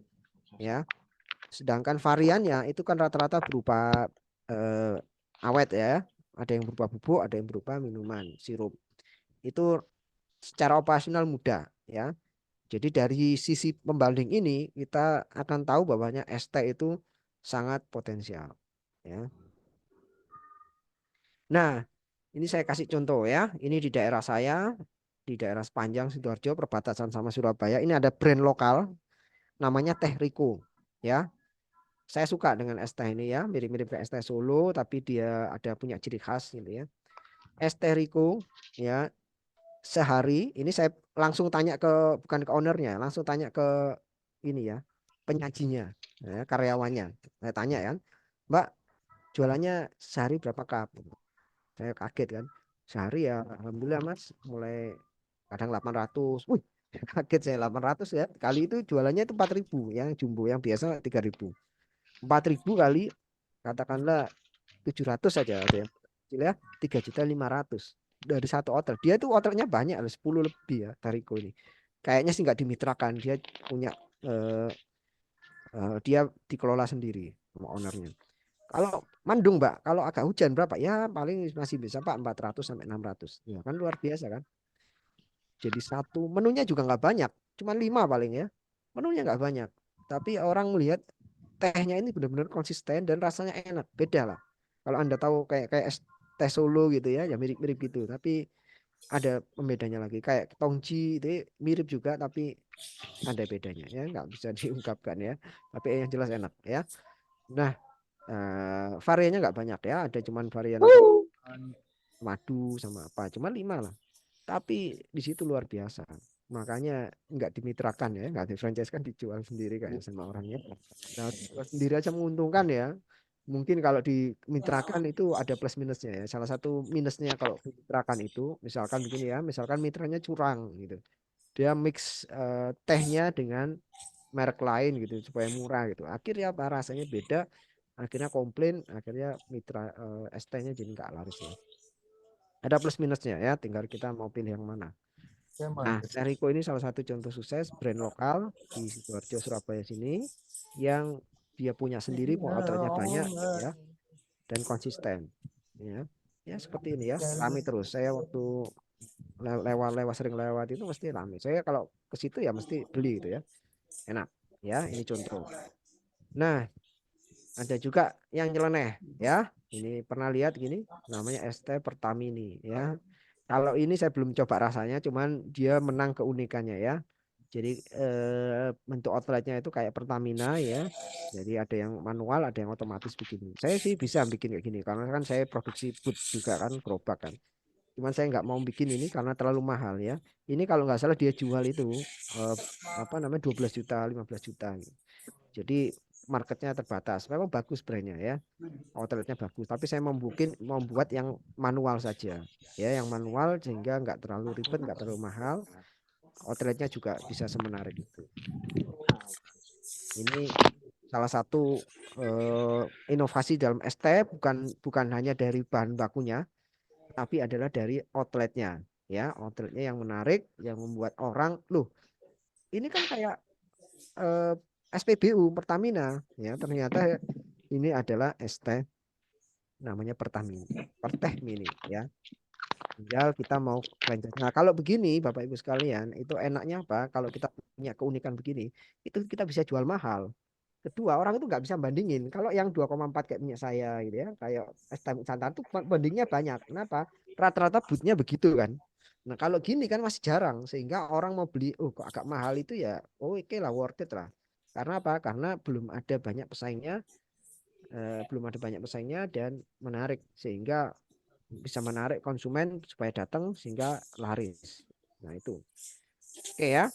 ya. Sedangkan variannya itu kan rata-rata berupa eh, awet ya. Ada yang berupa bubuk, ada yang berupa minuman, sirup. Itu secara operasional mudah ya. Jadi dari sisi pembanding ini kita akan tahu bahwanya ST itu sangat potensial ya. Nah, ini saya kasih contoh ya. Ini di daerah saya, di daerah Sepanjang Sidoarjo perbatasan sama Surabaya. Ini ada brand lokal namanya Teh Riko ya. Saya suka dengan es teh ini ya, mirip-mirip kayak es teh Solo, tapi dia ada punya ciri khas gitu ya. Es teh Rico ya, sehari ini saya langsung tanya ke, bukan ke ownernya, langsung tanya ke ini ya, penyajinya, ya, karyawannya. Saya tanya kan, Mbak, jualannya sehari berapa cup? Saya kaget kan, sehari ya alhamdulillah Mas, mulai kadang 800. Wih, kaget saya, 800 ya. Kali itu jualannya itu 4.000, yang jumbo, yang biasa 3.000. 4.000 kali katakanlah 700 saja ada yang kecil ya, 3.500.000 dari satu hotel. Dia tuh hotelnya banyak, ada 10 lebih ya Tariko ini. Kayaknya sih nggak dimitrakan, dia punya eh, dia dikelola sendiri sama ownernya. Kalau Mandung, Mbak, kalau agak hujan berapa? Ya paling masih bisa Pak 400 sampai 600. Ya kan luar biasa kan. Jadi satu menunya juga nggak banyak, cuma 5 paling ya. Menunya nggak banyak. Tapi orang melihat tehnya ini benar-benar konsisten dan rasanya enak. Beda lah. Kalau Anda tahu kayak kayak es teh Solo gitu ya, ya mirip-mirip gitu. Tapi ada pembedanya lagi. Kayak Tongji itu mirip juga, tapi ada bedanya ya. Nggak bisa diungkapkan ya. Tapi yang jelas enak ya. Nah, variannya nggak banyak ya. Ada cuman varian apa? Madu sama apa. Cuma 5 lah. Tapi di situ luar biasa. Makanya nggak dimitrakan ya, nggak di franchise kan dijual sendiri kayak sama orangnya. Nah, jual sendiri aja menguntungkan ya. Mungkin kalau dimitrakan itu ada plus minusnya ya. Salah satu minusnya kalau dimitrakan itu, misalkan begini ya, misalkan mitranya curang gitu. Dia mix tehnya dengan merek lain gitu supaya murah gitu. Akhirnya apa, rasanya beda. Akhirnya komplain, akhirnya mitra es tehnya jadi nggak laris ya. Ada plus minusnya ya, tinggal kita mau pilih yang mana. Nah, Teriko ini salah satu contoh sukses brand lokal di Sidoarjo, Surabaya sini yang dia punya sendiri, outletnya banyak ya, dan konsisten. Ya, ya seperti ini ya, rame terus. Saya waktu lewat-lewat sering lewat itu mesti rame. Saya kalau ke situ ya mesti beli gitu ya, enak. Ya, ini contoh. Nah, ada juga yang nyeleneh ya. Ini pernah lihat gini, namanya ST Pertamini ya. Kalau ini saya belum coba rasanya, cuman dia menang keunikannya ya. Jadi bentuk outletnya itu kayak Pertamina ya. Jadi ada yang manual, ada yang otomatis begini. Saya sih bisa bikin kayak gini karena kan saya produksi boot juga kan, gerobak kan. Cuman saya nggak mau bikin ini karena terlalu mahal ya. Ini kalau nggak salah dia jual itu eh, apa namanya 12 juta, 15 juta. Jadi marketnya terbatas. Memang bagus brandnya ya, outletnya bagus. Tapi saya membuat yang manual saja, ya, yang manual sehingga nggak terlalu ribet, nggak terlalu mahal. Outletnya juga bisa semenarik itu. Ini salah satu inovasi dalam ST, bukan bukan hanya dari bahan bakunya, tapi adalah dari outletnya, ya, outletnya yang menarik, yang membuat orang, loh, ini kan kayak eh, SPBU Pertamina, ya, ternyata ini adalah ST namanya Pertamini, Perteh Mini, ya. Tinggal kita mau franchise. Nah, kalau begini, Bapak Ibu sekalian, itu enaknya apa? Kalau kita punya keunikan begini, itu kita bisa jual mahal. Kedua, orang itu nggak bisa bandingin. Kalau yang 2,4 kayak punya saya gitu ya, kayak es teh santan itu bandingnya banyak. Kenapa? Rata-rata bootnya begitu kan. Nah, kalau gini kan masih jarang, sehingga orang mau beli, oh kok agak mahal itu ya, oh oke lah, worth it lah. Karena apa? Karena belum ada banyak pesaingnya, dan menarik, sehingga bisa menarik konsumen supaya datang sehingga laris. Nah, itu. Oke ya.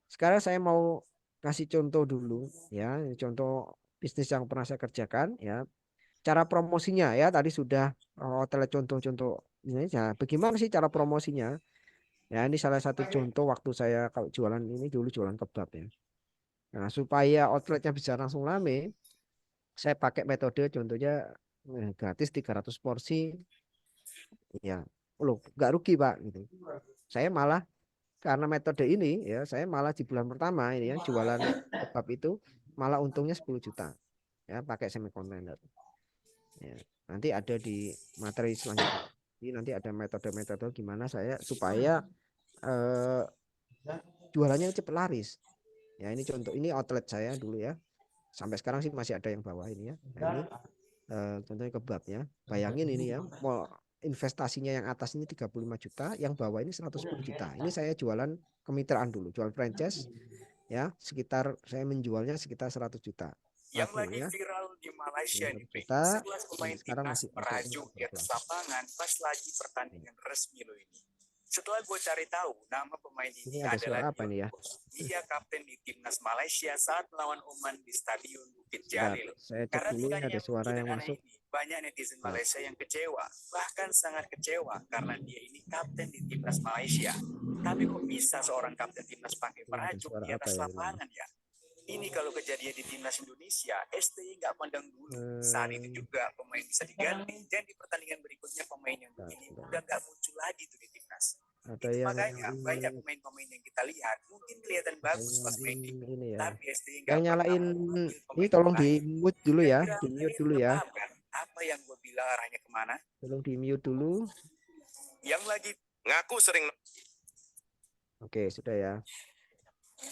Sekarang saya mau kasih contoh dulu ya, contoh bisnis yang pernah saya kerjakan ya. Cara promosinya ya tadi sudah hotel contoh-contoh ini ya. Bagaimana sih cara promosinya? Ya, ini salah satu contoh waktu saya kalau jualan ini dulu jualan kebab ya. Nah, supaya outletnya bisa langsung rame, saya pakai metode contohnya gratis 300 porsi ya. Loh, nggak rugi, Pak gitu. Saya malah karena metode ini ya, saya malah di bulan pertama ini ya jualan kebab itu malah untungnya 10 juta ya, pakai semi container ya. Nanti ada di materi selanjutnya. Jadi nanti ada metode-metode gimana saya supaya eh, jualannya cepat laris. Ya, ini contoh, ini outlet saya dulu ya. Sampai sekarang sih masih ada yang bawah ini ya. Nah, ini contohnya kebabnya. Bayangin ini ya, mau investasinya yang atas ini 35 juta, yang bawah ini 110 juta. Ini saya jualan kemitraan dulu, jual franchise ya, sekitar saya menjualnya sekitar 100 juta. Yang Laku lagi ya. viral di Malaysia nih, 100 Pi. juta, 11 dan pemain sekarang timnas masih untuk merajuk di atas 14. lapangan pas lagi pertandingan resmi lo ini. Setelah gue cari tahu, nama pemain ini ada adalah suara apa Dion nih ya? Bos. Dia kapten di timnas Malaysia saat melawan Oman di Stadion Bukit Bentar, Jalil. saya cek Karena dulu ini tingkahnya ada yang suara lucu dan yang aneh masuk. ini, banyak netizen Bentar. Malaysia yang kecewa, bahkan sangat kecewa karena dia ini kapten di timnas Malaysia. Tapi kok bisa seorang kapten timnas pakai Ini ada merajut suara di apa atas ya ini? lapangan ya? Ini kalau kejadian di timnas Indonesia, STY nggak pandang dulu. Saat itu Hmm, juga pemain bisa diganti, dan di pertandingan berikutnya pemain yang begini udah nggak muncul lagi tuh di timnas. Ada Itu yang makanya banyak ini, pemain-pemain yang kita lihat mungkin kelihatan ada bagus yang pas main nyalain tim, ini ya. tapi STY Yang nggak pernah nyalain memanggil ini pemain tolong di lain. mute dulu ya, Kira-kira di mute kalian dulu udah ya. paham kan apa yang gue bilang arahnya kemana? Tolong di mute dulu. Yang lagi ngaku sering. Oke, sudah ya.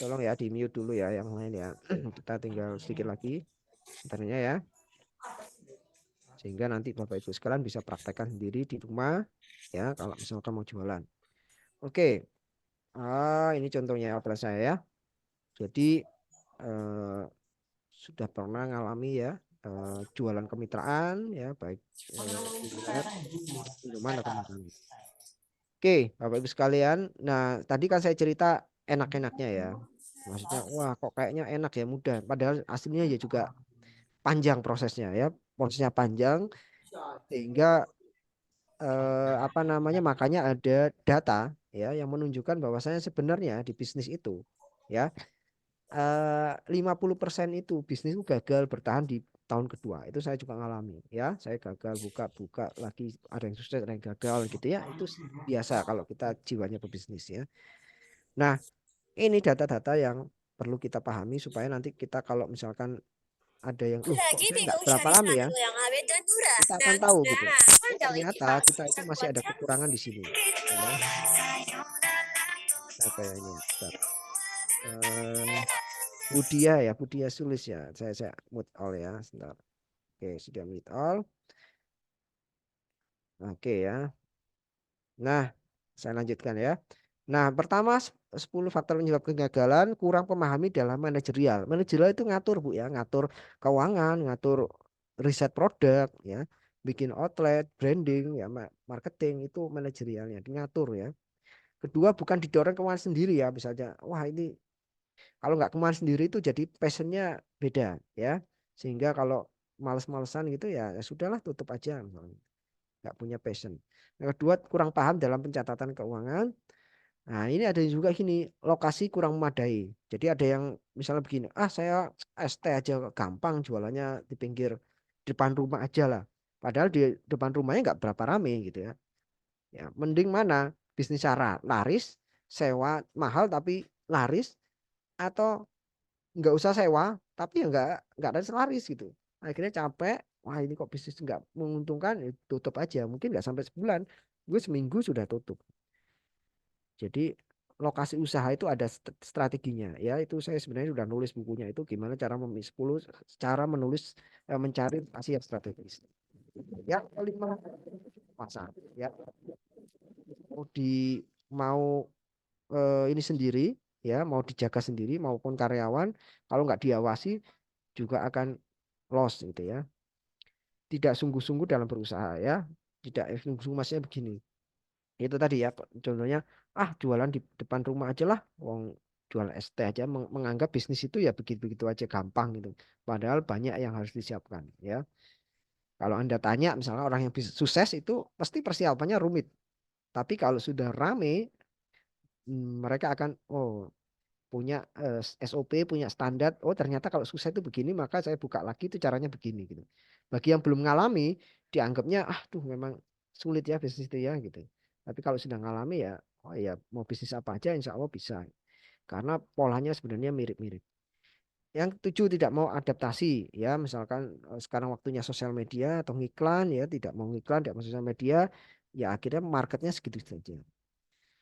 Tolong ya di mute dulu ya yang lain ya. Kita tinggal sedikit lagi. Sebentarnya ya. Sehingga nanti Bapak Ibu sekalian bisa praktekkan sendiri di rumah ya kalau misalkan mau jualan. Oke. Ini contohnya outlet saya ya. Jadi eh, sudah pernah ngalami ya jualan kemitraan ya baik kuliner, minuman atau makanan. Oke, Bapak Ibu sekalian. Nah, tadi kan saya cerita enak-enaknya ya. Maksudnya, wah kok kayaknya enak ya, mudah. Padahal aslinya ya juga panjang prosesnya ya. Prosesnya panjang sehingga apa namanya makanya ada data ya yang menunjukkan bahwasanya sebenarnya di bisnis itu ya 50% itu bisnis itu gagal bertahan di tahun kedua. Itu saya juga ngalami ya. Saya gagal buka-buka lagi ada yang sukses, ada yang gagal gitu ya. Itu biasa kalau kita jiwanya pebisnis ya. Nah, ini data-data yang perlu kita pahami supaya nanti kita kalau misalkan ada yang, loh kok saya nggak berapa lama ya, kita akan tahu gitu. Oh, ternyata kita itu masih ada kekurangan di sini. Ya, apa ya ini ya? Bentar. Budia ya, Budia Sulis ya. Saya mute all ya, sebentar. Oke, sudah mute all. Oke ya. Nah, saya lanjutkan ya. Nah, pertama 10 faktor penyebab kegagalan kurang pemahami dalam manajerial. Manajerial itu ngatur Bu ya, ngatur keuangan, ngatur riset produk ya, bikin outlet, branding ya, marketing itu manajerialnya ngatur ya. Kedua bukan didorong kemana sendiri ya, misalnya wah ini kalau nggak kemana sendiri itu jadi passionnya beda ya. Sehingga kalau males-malesan gitu ya, ya sudahlah tutup aja misalnya. Nggak punya passion. Yang kedua kurang paham dalam pencatatan keuangan. Nah, ini ada juga gini, lokasi kurang memadai. Jadi ada yang misalnya begini, saya ST aja gampang jualannya di pinggir depan rumah aja lah. Padahal di depan rumahnya nggak berapa rame gitu ya. Ya, mending mana? Bisnis cara laris, sewa mahal tapi laris atau nggak usah sewa tapi ya nggak ada laris gitu. Akhirnya capek, wah ini kok bisnis nggak menguntungkan, ya tutup aja. Mungkin nggak sampai sebulan, gue seminggu sudah tutup. Jadi lokasi usaha itu ada strateginya ya. Itu saya sebenarnya sudah nulis bukunya itu gimana cara 10 cara menulis mencari lokasi yang strategis. Yang kelima pasar ya. Mau di mau ini sendiri ya, mau dijaga sendiri maupun karyawan kalau nggak diawasi juga akan loss gitu ya. Tidak sungguh-sungguh dalam berusaha ya. Tidak sungguh-sungguh maksudnya begini. Itu tadi ya contohnya jualan di depan rumah aja lah. Wong jual es teh aja menganggap bisnis itu ya begitu-begitu aja gampang gitu. Padahal banyak yang harus disiapkan ya. Kalau Anda tanya misalnya orang yang sukses itu pasti persiapannya rumit. Tapi kalau sudah rame mereka akan punya SOP, punya standar. Oh, ternyata kalau sukses itu begini, maka saya buka lagi itu caranya begini gitu. Bagi yang belum ngalami, dianggapnya tuh memang sulit ya bisnis itu ya gitu. Tapi kalau sudah ngalami ya, oh ya mau bisnis apa aja insya Allah bisa. Karena polanya sebenarnya mirip-mirip. Yang ketujuh tidak mau adaptasi ya, misalkan sekarang waktunya sosial media atau ngiklan ya, tidak mau ngiklan, tidak mau sosial media, ya akhirnya marketnya segitu saja.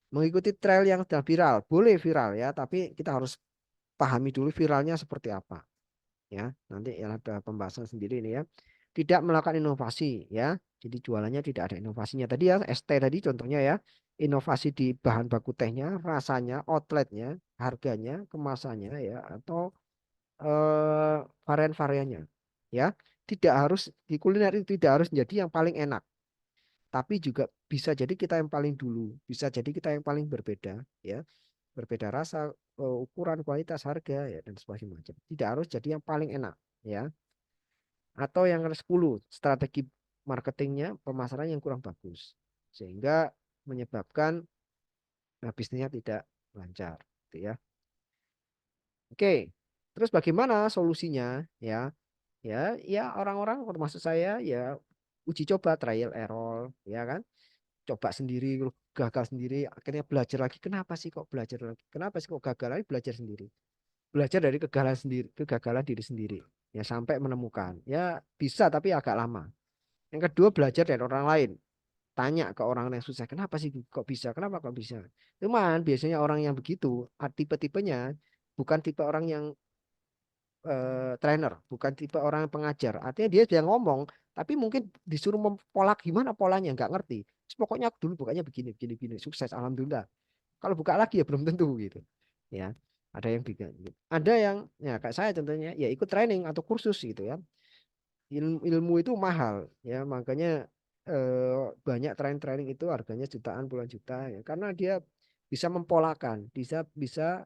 Mengikuti trail yang sudah viral, boleh viral ya, tapi kita harus pahami dulu viralnya seperti apa ya. Nanti ya ada pembahasan sendiri ini ya. Tidak melakukan inovasi ya. Jadi jualannya tidak ada inovasinya. Tadi ya ST tadi contohnya ya. Inovasi di bahan baku tehnya, rasanya, outletnya, harganya, kemasannya ya atau varian-variannya ya. Tidak harus di kuliner itu tidak harus menjadi yang paling enak. tapi juga bisa jadi kita yang paling dulu, bisa jadi kita yang paling berbeda, ya, berbeda rasa, ukuran, kualitas, harga, ya, dan sebagainya macam. Tidak harus jadi yang paling enak, ya. Atau yang ke-10, strategi marketingnya, pemasaran yang kurang bagus, sehingga menyebabkan bisnisnya tidak lancar, gitu ya. Oke, terus bagaimana solusinya? Ya, orang-orang termasuk saya ya uji coba, trial error, ya kan? Coba sendiri, gagal sendiri, akhirnya belajar lagi. Kenapa sih kok belajar lagi? Kenapa sih kok gagal lagi? Belajar sendiri. Belajar dari kegagalan sendiri, kegagalan diri sendiri. Ya sampai menemukan. Ya bisa tapi agak lama. Yang kedua, belajar dari orang lain. Tanya ke orang yang susah, kenapa sih kok bisa? Kenapa kok bisa? Cuman biasanya orang yang begitu, tipe-tipenya bukan tipe orang yang trainer, bukan tipe orang yang pengajar. Artinya dia bisa ngomong, tapi mungkin disuruh mempola gimana polanya nggak ngerti. Terus pokoknya dulu bukanya begini, begini, begini, sukses, alhamdulillah. Kalau buka lagi ya belum tentu gitu. Ya, ada yang bikin, ada yang ya kayak saya contohnya ya ikut training atau kursus gitu ya. Ilmu itu mahal ya, makanya banyak training-training itu harganya jutaan, puluhan juta ya, karena dia bisa mempolakan, bisa bisa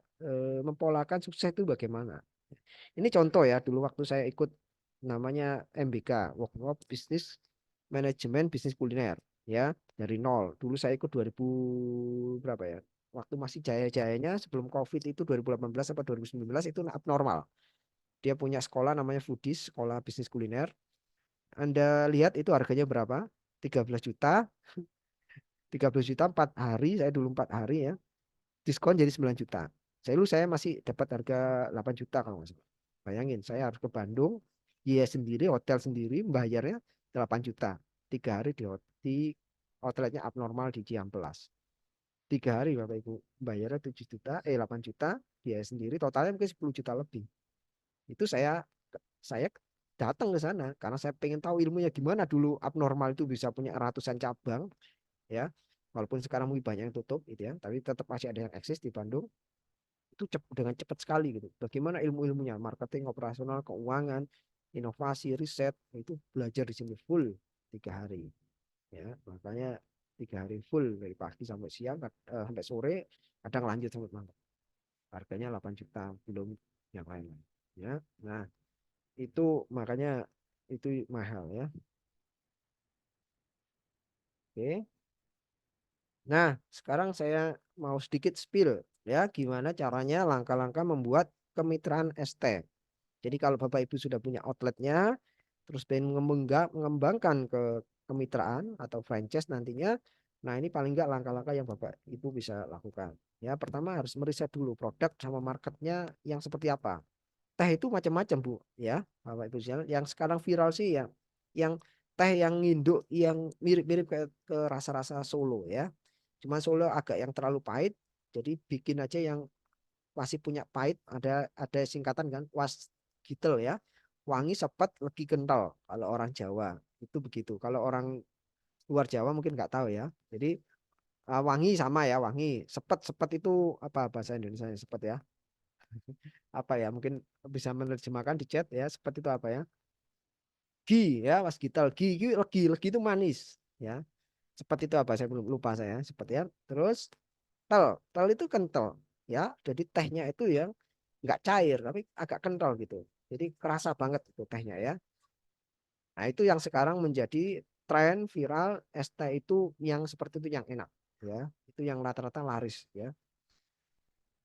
mempolakan sukses itu bagaimana. Ini contoh ya, dulu waktu saya ikut namanya MBK, Workshop Business Management Bisnis Kuliner, ya, dari nol. Dulu saya ikut 2000 berapa ya? Waktu masih jaya-jayanya sebelum COVID itu 2018 atau 2019 itu abnormal. Dia punya sekolah namanya Foodies, sekolah bisnis kuliner. Anda lihat itu harganya berapa? 13 juta, 13 juta 4 hari, saya dulu 4 hari ya. Diskon jadi 9 juta. Saya masih dapat harga 8 juta kalau nggak salah. Bayangin, saya harus ke Bandung, dia sendiri, hotel sendiri, bayarnya 8 juta. 3 hari di outletnya abnormal di Ciamplas. 3 hari Bapak Ibu, bayarnya 7 juta, 8 juta, dia sendiri, totalnya mungkin 10 juta lebih. Itu saya datang ke sana karena saya pengen tahu ilmunya gimana dulu abnormal itu bisa punya ratusan cabang, ya. Walaupun sekarang mungkin banyak yang tutup gitu ya, tapi tetap masih ada yang eksis di Bandung. Itu dengan cepat sekali gitu. Bagaimana ilmu-ilmunya, marketing, operasional, keuangan, inovasi, riset, itu belajar di sini full 3 hari. Ya, makanya 3 hari full dari pagi sampai siang, sampai sore, kadang lanjut sampai malam. Harganya 8 juta, belum yang lain. Ya, nah itu makanya itu mahal ya. Oke. Nah, sekarang saya mau sedikit spill ya, gimana caranya langkah-langkah membuat kemitraan ST. Jadi kalau Bapak Ibu sudah punya outletnya, terus pengen mengembangkan ke kemitraan atau franchise nantinya, nah ini paling enggak langkah-langkah yang Bapak Ibu bisa lakukan. Ya, pertama harus meriset dulu produk sama marketnya yang seperti apa. Teh itu macam-macam Bu, ya Bapak Ibu sekalian. Yang sekarang viral sih ya, yang teh yang induk yang mirip-mirip ke rasa-rasa Solo ya. Cuma Solo agak yang terlalu pahit, jadi bikin aja yang masih punya pahit, ada singkatan kan was gitel ya, wangi sepet legi kental kalau orang Jawa itu begitu. Kalau orang luar Jawa mungkin nggak tahu ya. Jadi wangi sama ya, wangi sepet, sepet itu apa bahasa Indonesia sepet ya, apa ya, mungkin bisa menerjemahkan di chat ya, sepet itu apa ya, gi ya, was gitel, gi legi, legi itu manis ya. Sepet itu apa saya belum lupa saya, sepet ya. Terus tel, tel itu kental ya, jadi tehnya itu yang nggak cair tapi agak kental gitu, jadi kerasa banget itu tehnya ya. Nah itu yang sekarang menjadi tren viral, es teh itu yang seperti itu yang enak ya, itu yang rata-rata laris ya.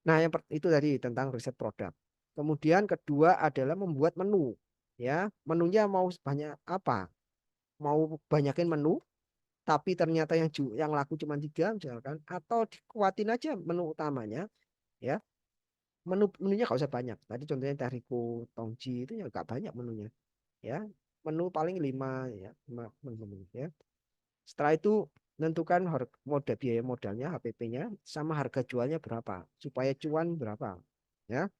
Nah itu tadi tentang riset produk. Kemudian kedua adalah membuat menu ya, menunya mau banyak apa, mau banyakin menu tapi ternyata yang laku cuma 3 misalkan, atau dikuatin aja menu utamanya ya. Menunya nggak usah banyak. Tadi contohnya Terigu, Tongji itu ya nggak banyak menunya. Ya, menu paling 5 ya, 5 menu ya. Setelah itu tentukan biaya modalnya, HPP-nya, sama harga jualnya berapa, supaya cuan berapa. Ya.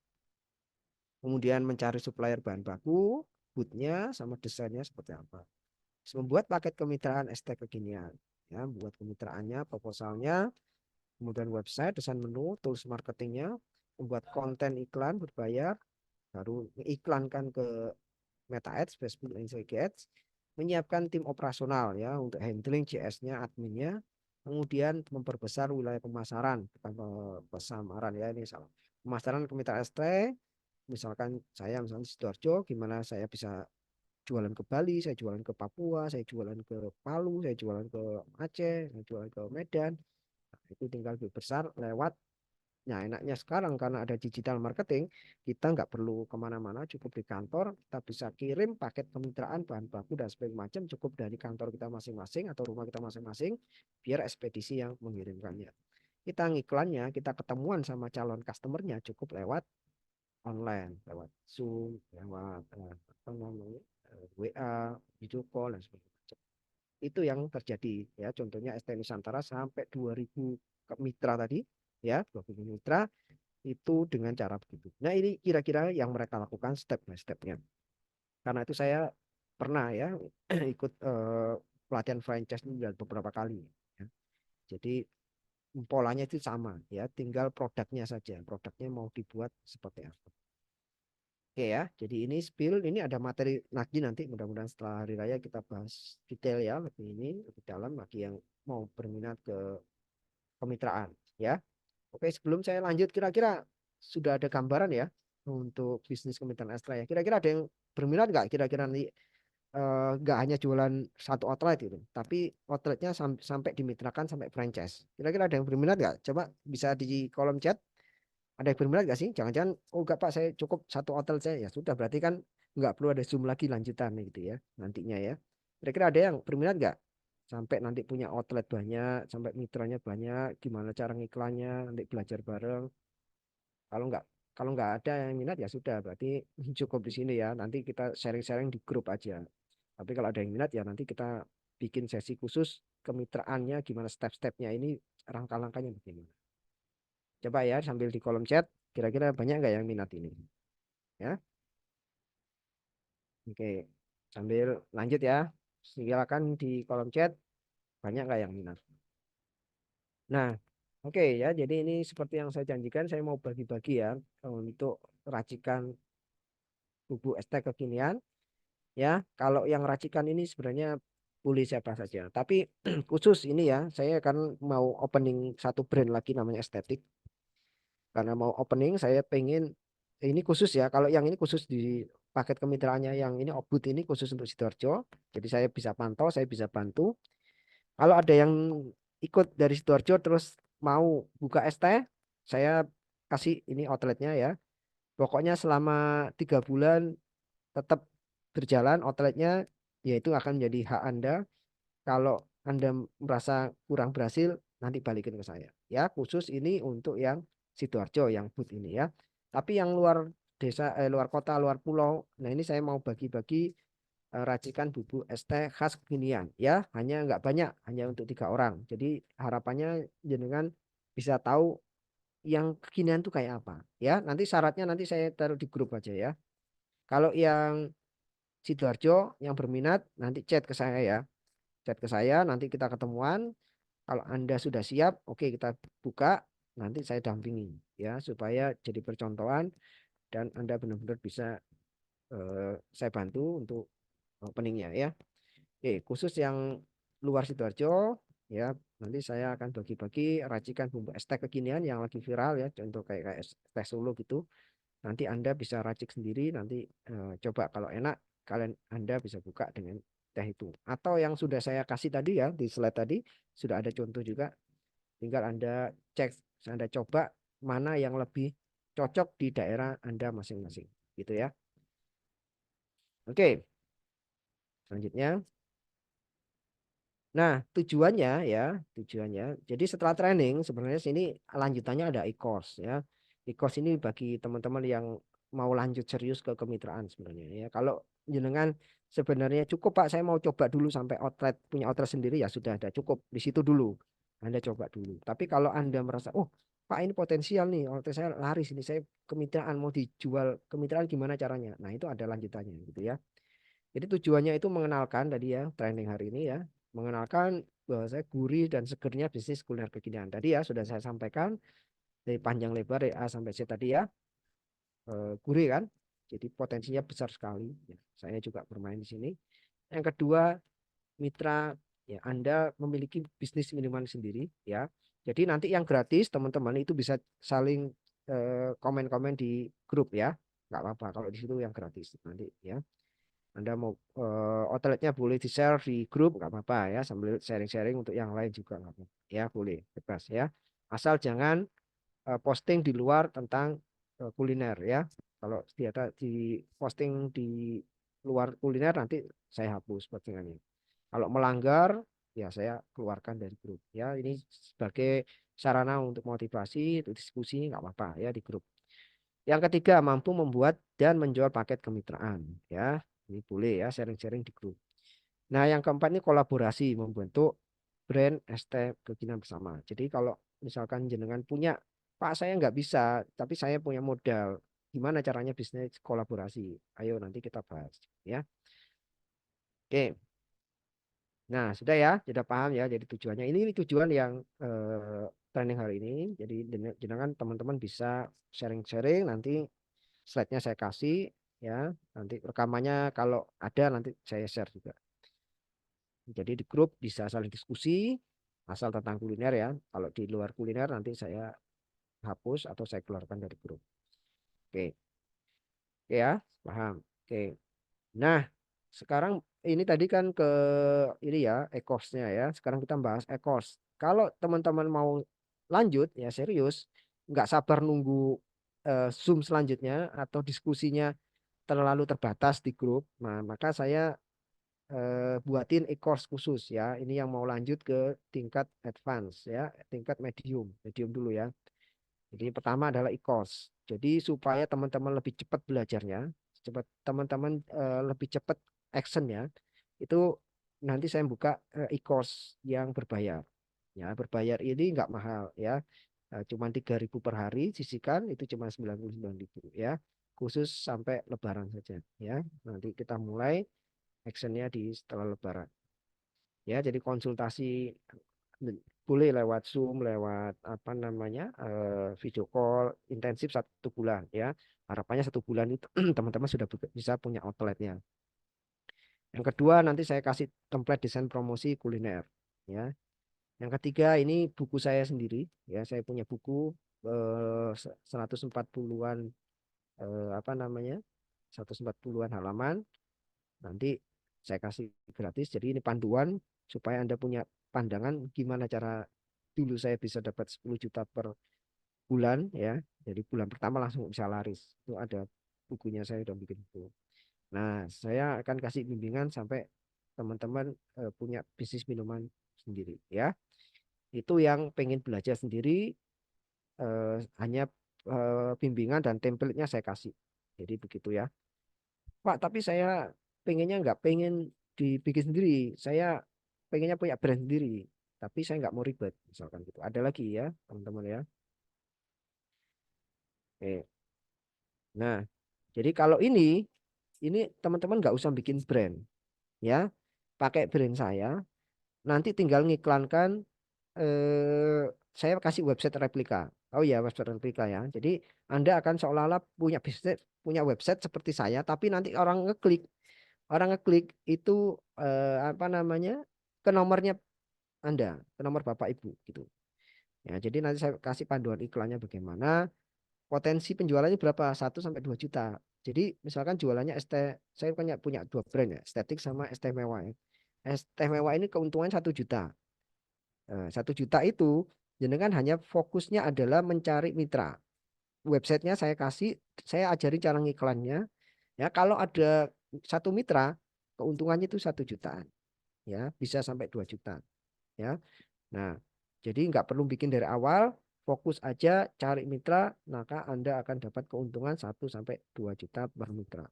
Kemudian mencari supplier bahan baku, bootnya, sama desainnya seperti apa. Terus membuat paket kemitraan ST kekinian. Ya, buat kemitraannya, proposalnya, kemudian website, desain menu, tools marketingnya, membuat konten iklan berbayar, baru iklankan ke Meta Ads, Facebook, Instagram Ads, menyiapkan tim operasional ya untuk handling CS-nya, adminnya, kemudian memperbesar wilayah pemasaran, bukan pesamaran ya, ini salah. Pemasaran kemitraan ST, misalkan saya misalnya di Sidoarjo, gimana saya bisa jualan ke Bali, saya jualan ke Papua, saya jualan ke Palu, saya jualan ke Aceh, saya jualan ke Medan. Nah, itu tinggal lebih besar lewat. Nah, enaknya sekarang karena ada digital marketing, kita nggak perlu kemana-mana, cukup di kantor, kita bisa kirim paket kemitraan, bahan baku, dan sebagainya macam, cukup dari kantor kita masing-masing atau rumah kita masing-masing, biar ekspedisi yang mengirimkannya. Kita ngiklannya, kita ketemuan sama calon customernya, cukup lewat online, lewat Zoom, lewat apa namanya, WA, video call, dan sebagainya. Itu yang terjadi ya. Contohnya ST Nusantara sampai 2000 mitra tadi ya, 2000 mitra itu dengan cara begitu. Nah, ini kira-kira yang mereka lakukan step by stepnya. Karena itu saya pernah ya ikut pelatihan franchise ini beberapa kali ya. Jadi polanya itu sama ya, tinggal produknya saja. Produknya mau dibuat seperti apa. Oke ya, jadi ini spill, ini ada materi lagi nanti mudah-mudahan setelah hari raya kita bahas detail ya, lebih ini lebih dalam bagi yang mau berminat ke kemitraan ya. Oke, sebelum saya lanjut kira-kira sudah ada gambaran ya untuk bisnis kemitraan Astra ya. Kira-kira ada yang berminat nggak kira-kira nanti nggak hanya jualan satu outlet gitu, tapi outletnya sampai dimitrakan sampai franchise. Kira-kira ada yang berminat nggak? Coba bisa di kolom chat. Ada yang berminat nggak sih? Jangan-jangan, oh enggak Pak, saya cukup satu hotel saya. Ya sudah, berarti kan nggak perlu ada Zoom lagi lanjutan gitu ya, nantinya ya. Kira-kira ada yang berminat nggak? Sampai nanti punya outlet banyak, sampai mitranya banyak, gimana cara ngiklannya, nanti belajar bareng. Kalau nggak kalau nggak ada yang minat ya sudah, berarti cukup di sini ya. Nanti kita sharing-sharing di grup aja. Tapi kalau ada yang minat ya nanti kita bikin sesi khusus kemitraannya, gimana step-stepnya ini, langkah-langkahnya begini. Coba ya sambil di kolom chat, kira-kira banyak nggak yang minat ini? Ya, oke. Sambil lanjut ya, silakan di kolom chat, banyak nggak yang minat? Nah, oke ya. Jadi ini seperti yang saya janjikan, saya mau bagi-bagi ya untuk racikan bubuk es teh kekinian. Ya, kalau yang racikan ini sebenarnya boleh siapa saja. Tapi khusus ini ya, saya kan mau opening satu brand lagi namanya Estetik. Karena mau opening saya pengen ini khusus ya, kalau yang ini khusus di paket kemitraannya, yang ini Obud ini khusus untuk Sidoarjo, jadi saya bisa pantau, saya bisa bantu. Kalau ada yang ikut dari Sidoarjo terus mau buka ST, saya kasih ini outletnya ya, pokoknya selama 3 bulan tetap berjalan outletnya, yaitu akan menjadi hak Anda. Kalau Anda merasa kurang berhasil, nanti balikin ke saya. Ya, khusus ini untuk yang Sidoarjo, yang booth ini ya. Tapi yang luar desa, luar kota, luar pulau, nah ini saya mau bagi-bagi racikan bubuk es teh khas kekinian. Ya, hanya nggak banyak, hanya untuk 3 orang. Jadi harapannya jenengan bisa tahu yang kekinian itu kayak apa. Ya, nanti syaratnya nanti saya taruh di grup aja ya. Kalau yang Sidoarjo yang berminat, nanti chat ke saya ya. Chat ke saya, nanti kita ketemuan. Kalau Anda sudah siap, oke kita buka, nanti saya dampingi ya supaya jadi percontohan dan Anda benar-benar bisa saya bantu untuk openingnya ya. Oke, khusus yang luar Sidoarjo ya, nanti saya akan bagi-bagi racikan bumbu es teh kekinian yang lagi viral ya, contoh kayak es teh Solo gitu. Nanti Anda bisa racik sendiri, nanti coba kalau enak kalian Anda bisa buka dengan teh itu. Atau yang sudah saya kasih tadi ya di slide tadi sudah ada contoh juga. Tinggal Anda cek, Anda coba mana yang lebih cocok di daerah Anda masing-masing. Gitu ya. Oke, selanjutnya. Nah, tujuannya ya, tujuannya. Jadi setelah training sebenarnya sini lanjutannya ada e-course ya. E-course ini bagi teman-teman yang mau lanjut serius ke kemitraan sebenarnya ya. Kalau jenengan sebenarnya cukup Pak, saya mau coba dulu sampai outlet, punya outlet sendiri ya sudah ada cukup di situ dulu. Anda coba dulu. Tapi kalau Anda merasa, oh Pak ini potensial nih, outlet saya laris ini, saya kemitraan mau dijual kemitraan gimana caranya? Nah, itu ada lanjutannya gitu ya. Jadi tujuannya itu mengenalkan tadi ya, training hari ini ya, mengenalkan bahwa saya gurih dan segernya bisnis kuliner kekinian. Tadi ya sudah saya sampaikan dari panjang lebar dari A sampai Z tadi ya, gurih kan. Jadi potensinya besar sekali. Ya, saya juga bermain di sini. Yang kedua, mitra ya Anda memiliki bisnis minuman sendiri ya. Jadi nanti yang gratis teman-teman itu bisa saling komen-komen di grup ya. Nggak apa-apa kalau di situ yang gratis nanti ya. Anda mau outletnya boleh di-share di grup nggak apa-apa ya, sambil sharing-sharing untuk yang lain juga nggak apa-apa. Ya boleh bebas ya. Asal jangan posting di luar tentang kuliner ya. Kalau dia di posting di luar kuliner nanti saya hapus postingannya. Kalau melanggar ya saya keluarkan dari grup ya. Ini sebagai sarana untuk motivasi, untuk diskusi nggak apa-apa ya di grup. Yang ketiga, mampu membuat dan menjual paket kemitraan ya. Ini boleh ya sharing-sharing di grup. Nah, yang keempat ini kolaborasi membentuk brand ST Kekinian Bersama. Jadi kalau misalkan jenengan punya, Pak saya nggak bisa, tapi saya punya modal. Gimana caranya bisnis kolaborasi? Ayo nanti kita bahas ya. Oke. Nah, sudah ya, sudah paham ya. Jadi tujuannya ini tujuan yang training hari ini. Jadi jenengan teman-teman bisa sharing-sharing nanti slide-nya saya kasih ya. Nanti rekamannya kalau ada nanti saya share juga. Jadi di grup bisa saling diskusi asal tentang kuliner ya. Kalau di luar kuliner nanti saya hapus atau saya keluarkan dari grup. Oke, oke ya, paham. Oke. Nah, sekarang ini tadi kan ke ini ya, ekosnya ya. Sekarang kita bahas ekos. Kalau teman-teman mau lanjut ya serius, nggak sabar nunggu Zoom selanjutnya atau diskusinya terlalu terbatas di grup, nah maka saya buatin e-course khusus ya. Ini yang mau lanjut ke tingkat advance ya, tingkat medium, medium dulu ya. Jadi pertama adalah e-course. Jadi supaya teman-teman lebih cepat belajarnya, cepat teman-teman lebih cepat actionnya, itu nanti saya buka e-course yang berbayar. Ya, berbayar ini nggak mahal ya. Cuma 3.000 per hari, sisihkan itu cuma 99.000 ya. Khusus sampai Lebaran saja ya. Nanti kita mulai actionnya di setelah Lebaran. Ya, jadi konsultasi boleh lewat Zoom, lewat apa namanya video call intensif 1 bulan ya. Harapannya 1 bulan itu teman-teman sudah bisa punya outletnya. Yang kedua nanti saya kasih template desain promosi kuliner ya. Yang ketiga ini buku saya sendiri ya. Saya punya buku 140-an apa namanya 140-an halaman. Nanti saya kasih gratis. Jadi ini panduan supaya Anda punya pandangan gimana cara dulu saya bisa dapat 10 juta per bulan ya. Jadi bulan pertama langsung bisa laris. Itu ada bukunya, saya udah bikin buku. Nah, saya akan kasih bimbingan sampai teman-teman punya bisnis minuman sendiri ya. Itu yang pengen belajar sendiri hanya bimbingan dan template-nya saya kasih. Jadi begitu ya. Pak, tapi saya pengennya nggak pengen dibikin sendiri. Saya pengennya punya brand sendiri. Tapi saya nggak mau ribet, misalkan gitu. Ada lagi ya, teman-teman ya. Oke. Nah, jadi kalau ini teman-teman nggak usah bikin brand, ya. Pakai brand saya, nanti tinggal ngiklankan. Eh, saya kasih website replika. Oh ya, website replika ya. Jadi Anda akan seolah-olah punya bisnis, punya website seperti saya, tapi nanti orang ngeklik itu apa namanya ke nomornya Anda, ke nomor Bapak Ibu gitu. Ya, jadi nanti saya kasih panduan iklannya bagaimana, potensi penjualannya berapa, 1 sampai 2 juta. Jadi misalkan jualannya saya punya 2 brand ya, estetik sama ST mewah ya. ST mewah ini keuntungan 1 juta. 1 juta itu jenengan hanya fokusnya adalah mencari mitra. Websitenya saya kasih, saya ajari cara ngiklannya. Ya, kalau ada satu mitra, keuntungannya itu 1 jutaan. Ya, bisa sampai 2 juta. Ya, nah, jadi nggak perlu bikin dari awal, fokus aja cari mitra, maka Anda akan dapat keuntungan 1 sampai 2 juta per mitra.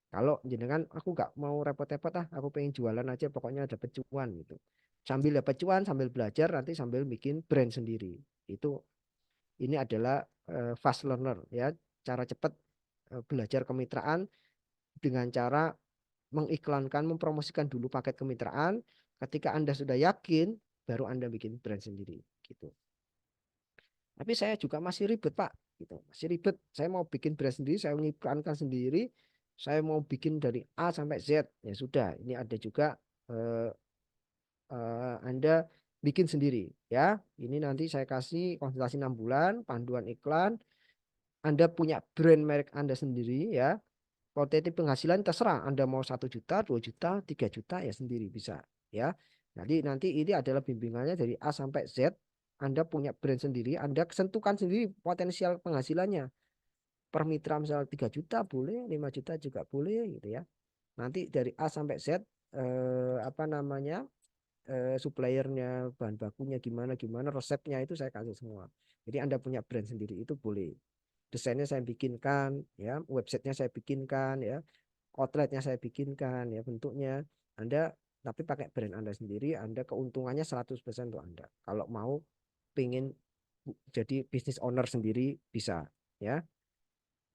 Kalau jenengan aku nggak mau repot-repot aku pengen jualan aja pokoknya dapat cuan gitu. Sambil dapat cuan, sambil belajar nanti sambil bikin brand sendiri. Itu ini adalah fast learner ya, cara cepat belajar kemitraan dengan cara mengiklankan, mempromosikan dulu paket kemitraan. Ketika Anda sudah yakin, baru Anda bikin brand sendiri gitu. Tapi saya juga masih ribet Pak, gitu. Masih ribet. Saya mau bikin brand sendiri, saya mengiklankan sendiri. saya mau bikin dari A sampai Z, ya sudah. Ini ada juga eh, Anda bikin sendiri ya. Ini nanti saya kasih konsultasi 6 bulan, panduan iklan. Anda punya brand merek Anda sendiri ya. Potensi penghasilan terserah Anda mau 1 juta, 2 juta, 3 juta ya sendiri bisa ya. Jadi nanti ini adalah bimbingannya dari A sampai Z. Anda punya brand sendiri, Anda sentuhkan sendiri potensial penghasilannya. Per mitra misal 3 juta boleh, 5 juta juga boleh gitu ya. Nanti dari A sampai Z apa namanya? Suppliernya, bahan bakunya gimana gimana, resepnya itu saya kasih semua. Jadi Anda punya brand sendiri itu boleh. Desainnya saya bikinkan, ya, websitenya saya bikinkan, ya, outletnya saya bikinkan, ya, bentuknya. Anda tapi pakai brand Anda sendiri, Anda keuntungannya 100% untuk Anda. Kalau mau pengen jadi business owner sendiri bisa, ya.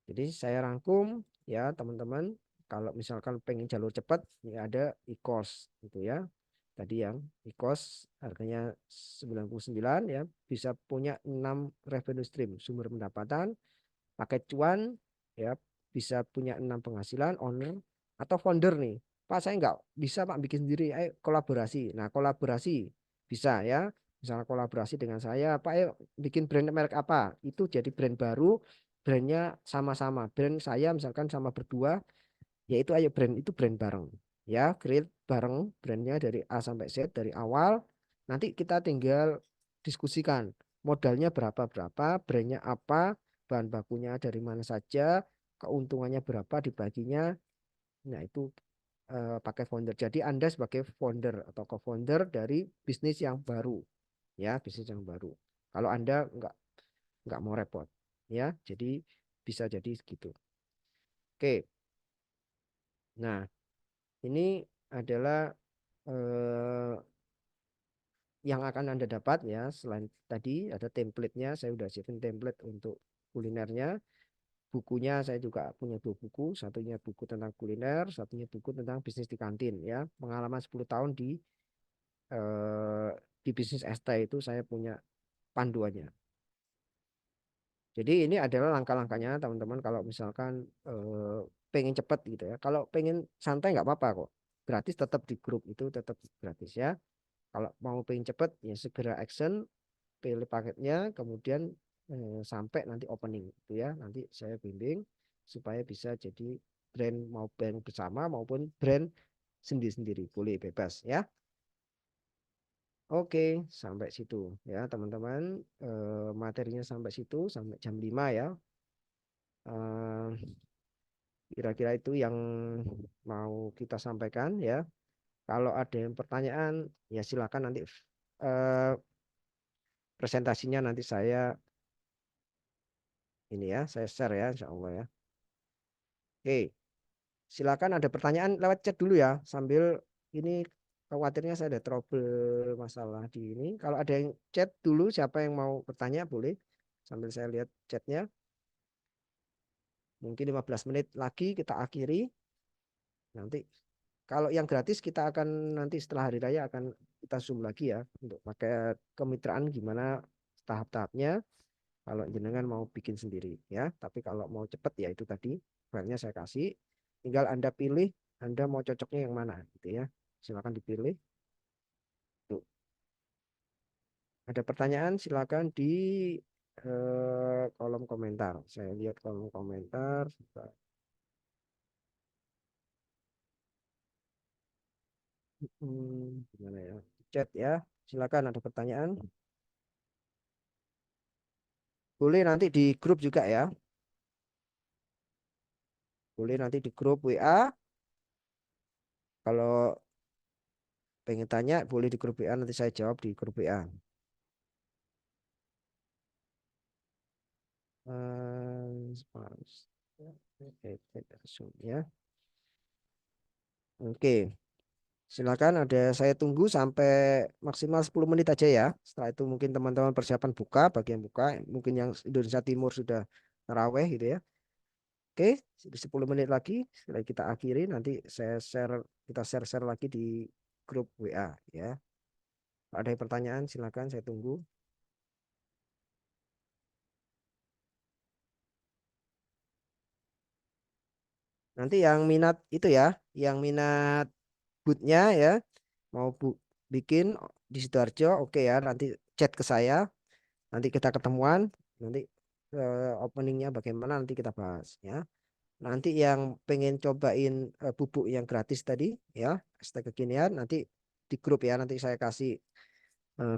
Jadi saya rangkum ya teman-teman, kalau misalkan pengen jalur cepat ya ada e-course gitu ya. Tadi yang e-course harganya 99 ya, bisa punya 6 revenue stream, sumber pendapatan, pakai cuan ya, bisa punya 6 penghasilan owner atau founder nih. Pak saya nggak bisa Pak bikin sendiri, ayo kolaborasi. Nah kolaborasi bisa ya, misalnya kolaborasi dengan saya, Pak ayo bikin brand merek apa, itu jadi brand baru, brandnya sama-sama, brand saya misalkan sama berdua, yaitu ayo brand itu brand bareng ya, create bareng brandnya dari A sampai Z dari awal. Nanti kita tinggal diskusikan modalnya berapa, brandnya apa, bahan bakunya dari mana saja, keuntungannya berapa dibaginya. Nah itu pakai founder, jadi Anda sebagai founder atau co-founder dari bisnis yang baru ya, bisnis yang baru kalau Anda nggak mau repot ya, jadi bisa jadi gitu. Oke, nah ini adalah eh, yang akan Anda dapat ya. Selain tadi ada template-nya, saya udah siapin template untuk kulinernya. Bukunya saya juga punya 2 buku, satunya buku tentang kuliner, satunya buku tentang bisnis di kantin ya. Pengalaman 10 tahun eh, di bisnis ST itu saya punya panduannya. Jadi ini adalah langkah-langkahnya teman-teman kalau misalkan pengen cepat gitu ya. Kalau pengen santai nggak apa-apa kok. Gratis tetap di grup itu tetap gratis ya. Kalau mau pengen cepet ya segera action, pilih paketnya, kemudian sampai nanti opening itu ya. Nanti saya bimbing supaya bisa jadi brand, mau brand bersama maupun brand sendiri-sendiri, boleh bebas ya. Oke, sampai situ ya teman-teman. Materinya sampai situ sampai jam 5 ya. Eh, Kira-kira itu yang mau kita sampaikan ya. Kalau ada yang pertanyaan ya silakan nanti eh, presentasinya nanti saya ini ya, saya share ya, insya Allah ya. Oke, silakan ada pertanyaan lewat chat dulu ya, sambil ini khawatirnya saya ada trouble masalah di ini. Kalau ada yang chat dulu, siapa yang mau bertanya boleh, sambil saya lihat chatnya. Mungkin 15 menit lagi kita akhiri. Nanti kalau yang gratis kita akan nanti setelah hari raya akan kita zoom lagi ya untuk pakai kemitraan gimana tahap-tahapnya. Kalau jenengan mau bikin sendiri ya, tapi kalau mau cepet ya itu tadi filenya saya kasih, tinggal Anda pilih Anda mau cocoknya yang mana gitu ya. Silakan dipilih. Tuh. Ada pertanyaan silakan di kolom komentar. Saya lihat kolom komentar. Gimana ya? Chat ya. Silakan ada pertanyaan. Boleh nanti di grup juga ya. Boleh nanti di grup WA. Kalau pengen tanya boleh di grup WA, nanti saya jawab di grup WA. Ya. Oke, silakan ada saya tunggu sampai maksimal 10 menit aja ya. Setelah itu mungkin teman-teman persiapan buka, bagian buka, mungkin yang Indonesia Timur sudah taraweh gitu ya. Oke, 10 menit lagi setelah kita akhiri nanti saya share, kita share-share lagi di grup WA ya. Kalau ada pertanyaan silakan saya tunggu. Nanti yang minat itu ya, yang minat bootnya ya, mau bikin di Sidoarjo, oke ya, nanti chat ke saya, nanti kita ketemuan, nanti openingnya bagaimana nanti kita bahas ya. Nanti yang pengen cobain bubuk yang gratis tadi ya, hashtag kekinian, nanti di grup ya, nanti saya kasih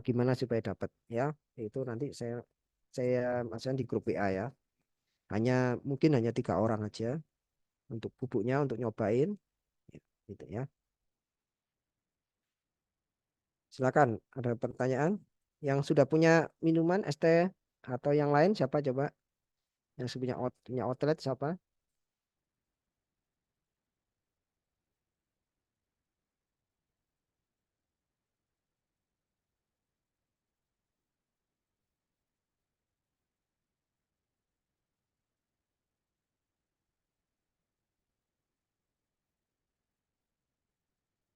gimana supaya dapat ya. Itu nanti saya masukkan di grup WA ya. Mungkin hanya 3 orang aja untuk bubuknya untuk nyobain gitu ya. Silakan, ada pertanyaan? Yang sudah punya minuman es teh atau yang lain siapa coba? Yang punya outlet siapa?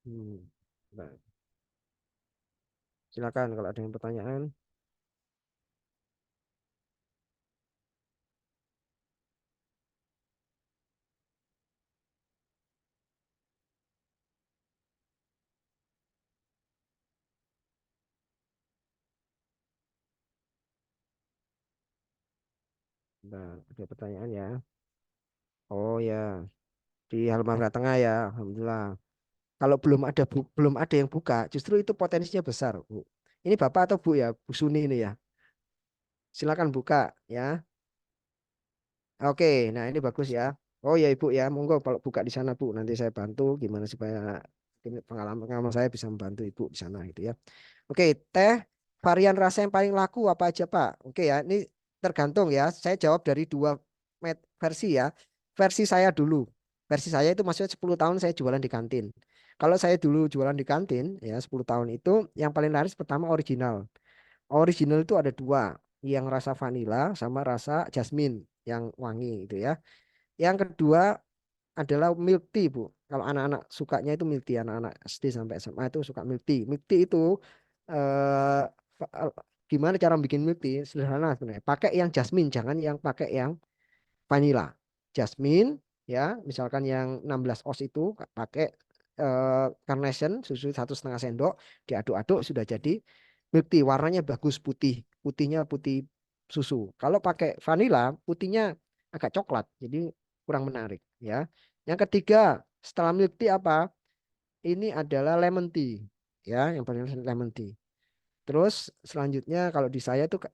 Hmm. Nah, silakan kalau ada yang pertanyaan. Nah, ada pertanyaan ya. Oh ya, di halaman belakang tengah ya, alhamdulillah. Kalau belum ada yang buka, justru itu potensinya besar, Bu. Ini Bapak atau Bu ya, Bu Suni ini ya. Silakan buka ya. Oke, nah ini bagus ya. Oh ya Ibu ya, monggo kalau buka di sana Bu, nanti saya bantu gimana supaya ini pengalaman saya bisa membantu Ibu di sana gitu ya. Oke, teh varian rasa yang paling laku apa aja Pak? Oke ya, ini tergantung ya. Saya jawab dari dua versi ya. Versi saya dulu. Versi saya itu maksudnya 10 tahun saya jualan di kantin. Kalau saya dulu jualan di kantin ya 10 tahun itu yang paling laris pertama original. Original itu ada dua, yang rasa vanila sama rasa jasmine yang wangi itu ya. Yang kedua adalah milk tea, Bu. Kalau anak-anak sukanya itu milk tea, anak-anak SD sampai SMA itu suka milk tea. Milk tea itu eh, gimana cara bikin milk tea? Sederhana sebenarnya. Pakai yang jasmine, jangan yang pakai yang vanilla. Jasmine ya, misalkan yang 16 oz itu pakai Carnation susu 1,5 sendok, diaduk-aduk sudah jadi milk tea. Warnanya bagus putih, putihnya putih susu. Kalau pakai vanilla, putihnya agak coklat, jadi kurang menarik ya. Yang ketiga, setelah milk tea apa? Ini adalah lemon tea ya, yang paling lemon tea. Terus selanjutnya kalau di saya tuh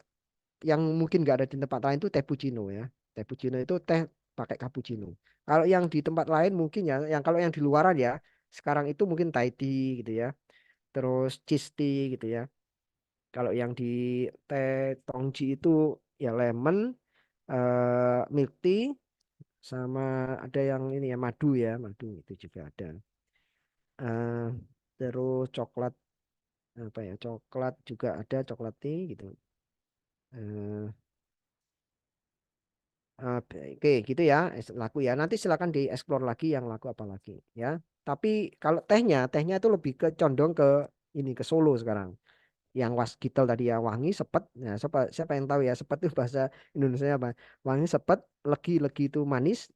yang mungkin nggak ada di tempat lain tuh teh puccino ya. Teh puccino itu teh pakai cappuccino. Kalau yang di tempat lain mungkin ya, kalau yang di luaran ya, sekarang itu mungkin Thai tea gitu ya. Terus cheese tea gitu ya. Kalau yang di teh tongji itu ya lemon, milk tea, sama ada yang ini ya madu itu juga ada. Eh, terus coklat apa ya? Coklat juga ada coklat tea gitu. Eh, oke, gitu ya, laku ya. Nanti silakan dieksplor lagi yang laku apa lagi ya. Tapi kalau tehnya itu lebih ke condong ke ini ke Solo sekarang. Yang wasgitel tadi ya wangi sepet. Nah, siapa siapa yang tahu ya sepet itu bahasa Indonesia apa? Wangi sepet, legi itu manis,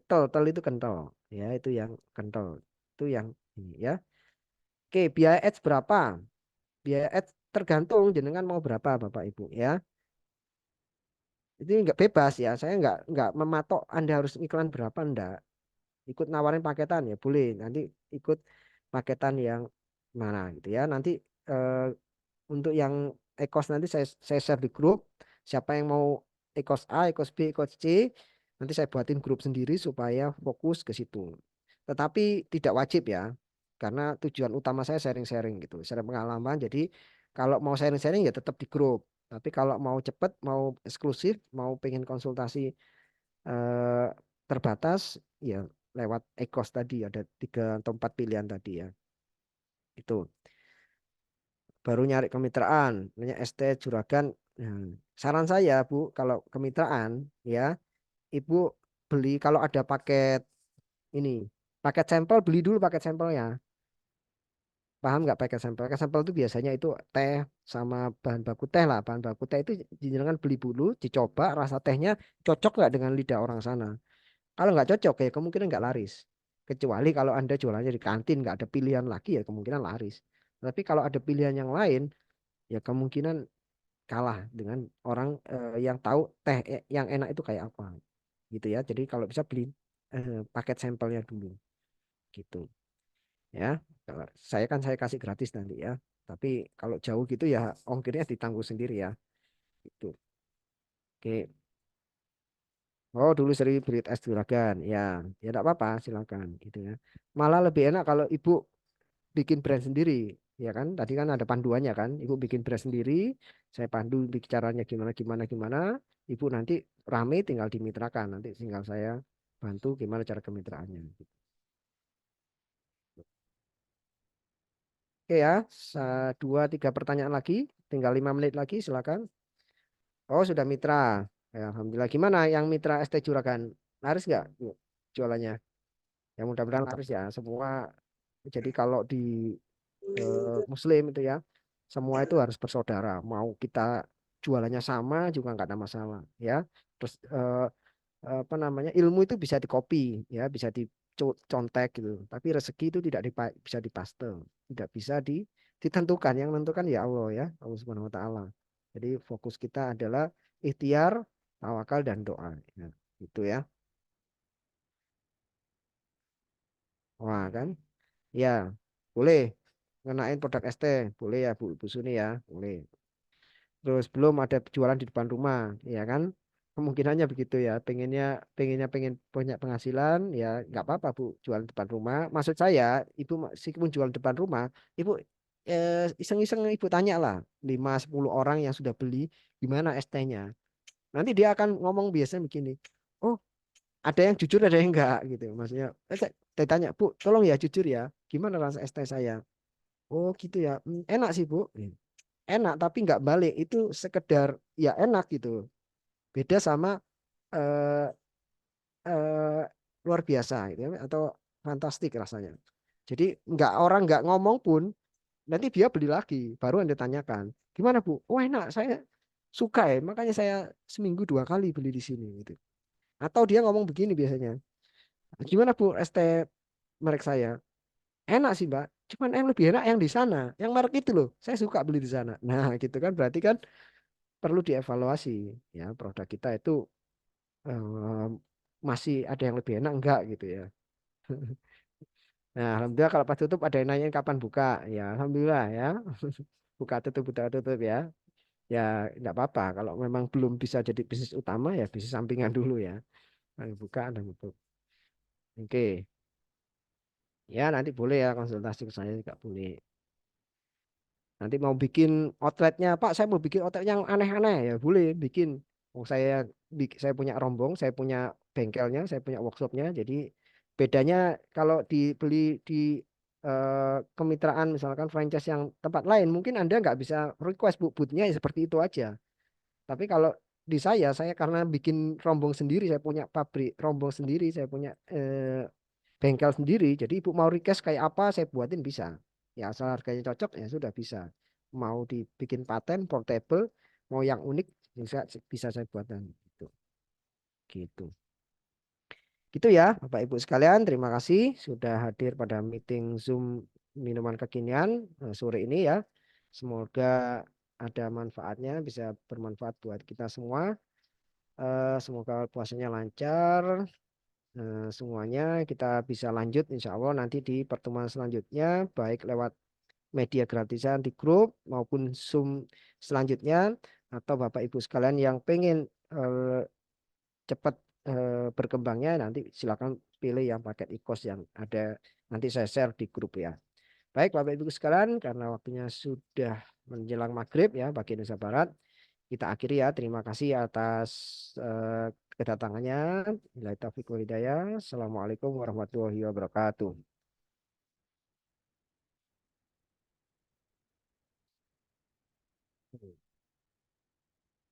tel itu kental. Ya, itu yang kental. Itu yang ini ya. Oke, biaya ads berapa? Biaya ads tergantung jenengan mau berapa Bapak Ibu ya. Itu nggak bebas ya. Saya nggak mematok Anda harus iklan berapa enggak. Ikut nawarin paketan ya boleh. Nanti ikut paketan yang mana gitu ya. Nanti eh, untuk yang ekos nanti saya share di grup. Siapa yang mau ekos A, ekos B, ekos C, nanti saya buatin grup sendiri supaya fokus ke situ. Tetapi tidak wajib ya. Karena tujuan utama saya sharing-sharing gitu, sharing pengalaman. Jadi kalau mau sharing-sharing ya tetap di grup. Tapi kalau mau cepet, mau eksklusif, mau pengen konsultasi eh, terbatas ya lewat Ekos tadi ada 3 atau 4 pilihan tadi ya itu baru nyari kemitraan namanya ST Juragan. Nah, saran saya Bu kalau kemitraan ya Ibu beli kalau ada ini paket sampel, beli dulu paket sampelnya. Paham nggak paket sampel? Paket sampel itu biasanya itu teh sama bahan baku teh lah. Bahan baku teh itu jenengan beli dulu, dicoba rasa tehnya cocok nggak dengan lidah orang sana. Kalau nggak cocok ya kemungkinan nggak laris. Kecuali kalau Anda jualannya di kantin nggak ada pilihan lagi ya kemungkinan laris. Tapi kalau ada pilihan yang lain ya kemungkinan kalah dengan orang yang tahu teh yang enak itu kayak apa gitu ya. Jadi kalau bisa beli paket sampelnya dulu gitu ya. Kalau saya kasih gratis nanti ya. Tapi kalau jauh gitu ya ongkirnya ditanggung sendiri ya. Itu. Oke. Oh dulu sering beli es juragan ya, ya tidak apa-apa silakan gitu ya. Malah lebih enak kalau ibu bikin brand sendiri, ya kan? Tadi kan ada panduannya kan, ibu bikin brand sendiri, saya pandu caranya gimana gimana gimana, ibu nanti rame tinggal dimitrakan, nanti tinggal saya bantu gimana cara kemitraannya. Oke ya, dua tiga pertanyaan lagi, tinggal 5 menit lagi silakan. Oh sudah mitra, ya, alhamdulillah. Gimana yang mitra ST Juragan, laris nggak Bu, jualannya? Ya mudah-mudahan laris ya semua. Jadi kalau di Muslim itu ya semua itu harus bersaudara. Mau kita jualannya sama juga nggak ada masalah ya. Terus apa namanya ilmu itu bisa dicopy ya, bisa dicontek gitu. Tapi rezeki itu tidak bisa dipaste, tidak bisa ditentukan. Yang menentukan ya Allah ya, Allah Subhanahu Wa Taala. Jadi fokus kita adalah ikhtiar, tawakal dan doa. Ya, itu ya. Wah kan? Ya, boleh ngenain produk ST, boleh ya Bu, Bu Suni ya, boleh. Terus belum ada jualan di depan rumah, ya kan? Kemungkinannya begitu ya. Pengen punya penghasilan, ya nggak apa-apa Bu, jualan di depan rumah. Maksud saya, Ibu meskipun jualan di depan rumah, Ibu iseng-iseng Ibu tanya lah 5 10 orang yang sudah beli gimana ST-nya. Nanti dia akan ngomong biasanya begini. Oh, ada yang jujur, ada yang enggak gitu. Maksudnya, saya tanya, Bu, tolong ya jujur ya. Gimana rasa ST saya? Oh gitu ya. Enak sih Bu. Enak tapi nggak balik itu sekedar ya enak gitu. Beda sama eh, eh, luar biasa gitu ya, atau fantastik rasanya. Jadi orang nggak ngomong pun nanti dia beli lagi. Baru Anda tanyakan gimana Bu? Oh enak saya suka ya. Makanya saya seminggu 2 kali beli di sini gitu. Atau dia ngomong begini biasanya. Gimana Bu ST merek saya? Enak sih Mbak. Cuman yang lebih enak yang di sana. Yang merek itu loh. Saya suka beli di sana. Nah gitu kan berarti kan perlu dievaluasi ya produk kita itu eh, masih ada yang lebih enak enggak gitu ya. Nah, alhamdulillah kalau pas tutup ada yang nanyain kapan buka. Ya, alhamdulillah ya. Buka tutup ya. Ya, enggak apa-apa. Kalau memang belum bisa jadi bisnis utama ya bisnis sampingan dulu ya. Kalau buka dan tutup. Oke. Ya, nanti boleh ya konsultasi ke saya juga boleh. Nanti mau bikin outletnya, Pak, saya mau bikin outlet yang aneh-aneh ya, boleh bikin. Oh, saya punya rombong, saya punya bengkelnya, saya punya workshopnya. Jadi bedanya kalau dibeli di kemitraan misalkan franchise yang tempat lain, mungkin Anda nggak bisa request bu bootnya ya seperti itu aja. Tapi kalau di saya karena bikin rombong sendiri, saya punya pabrik rombong sendiri, saya punya bengkel sendiri. Jadi ibu mau request kayak apa saya buatin bisa. Ya asal harganya cocok ya sudah bisa. Mau dibikin paten portable, mau yang unik bisa bisa saya buatkan gitu. Gitu. Gitu ya Bapak Ibu sekalian, terima kasih sudah hadir pada meeting Zoom minuman kekinian sore ini ya. Semoga ada manfaatnya, bisa bermanfaat buat kita semua. Semoga puasanya lancar, semuanya kita bisa lanjut insya Allah nanti di pertemuan selanjutnya baik lewat media gratisan di grup maupun Zoom selanjutnya atau Bapak Ibu sekalian yang pengen cepat berkembangnya nanti silakan pilih yang paket e-course yang ada nanti saya share di grup ya. Baik Bapak Ibu sekalian karena waktunya sudah menjelang maghrib ya bagi Indonesia Barat kita akhiri ya. Terima kasih atas kedatangannya. Bila taufiq wal hidayah. Assalamualaikum warahmatullahi wabarakatuh.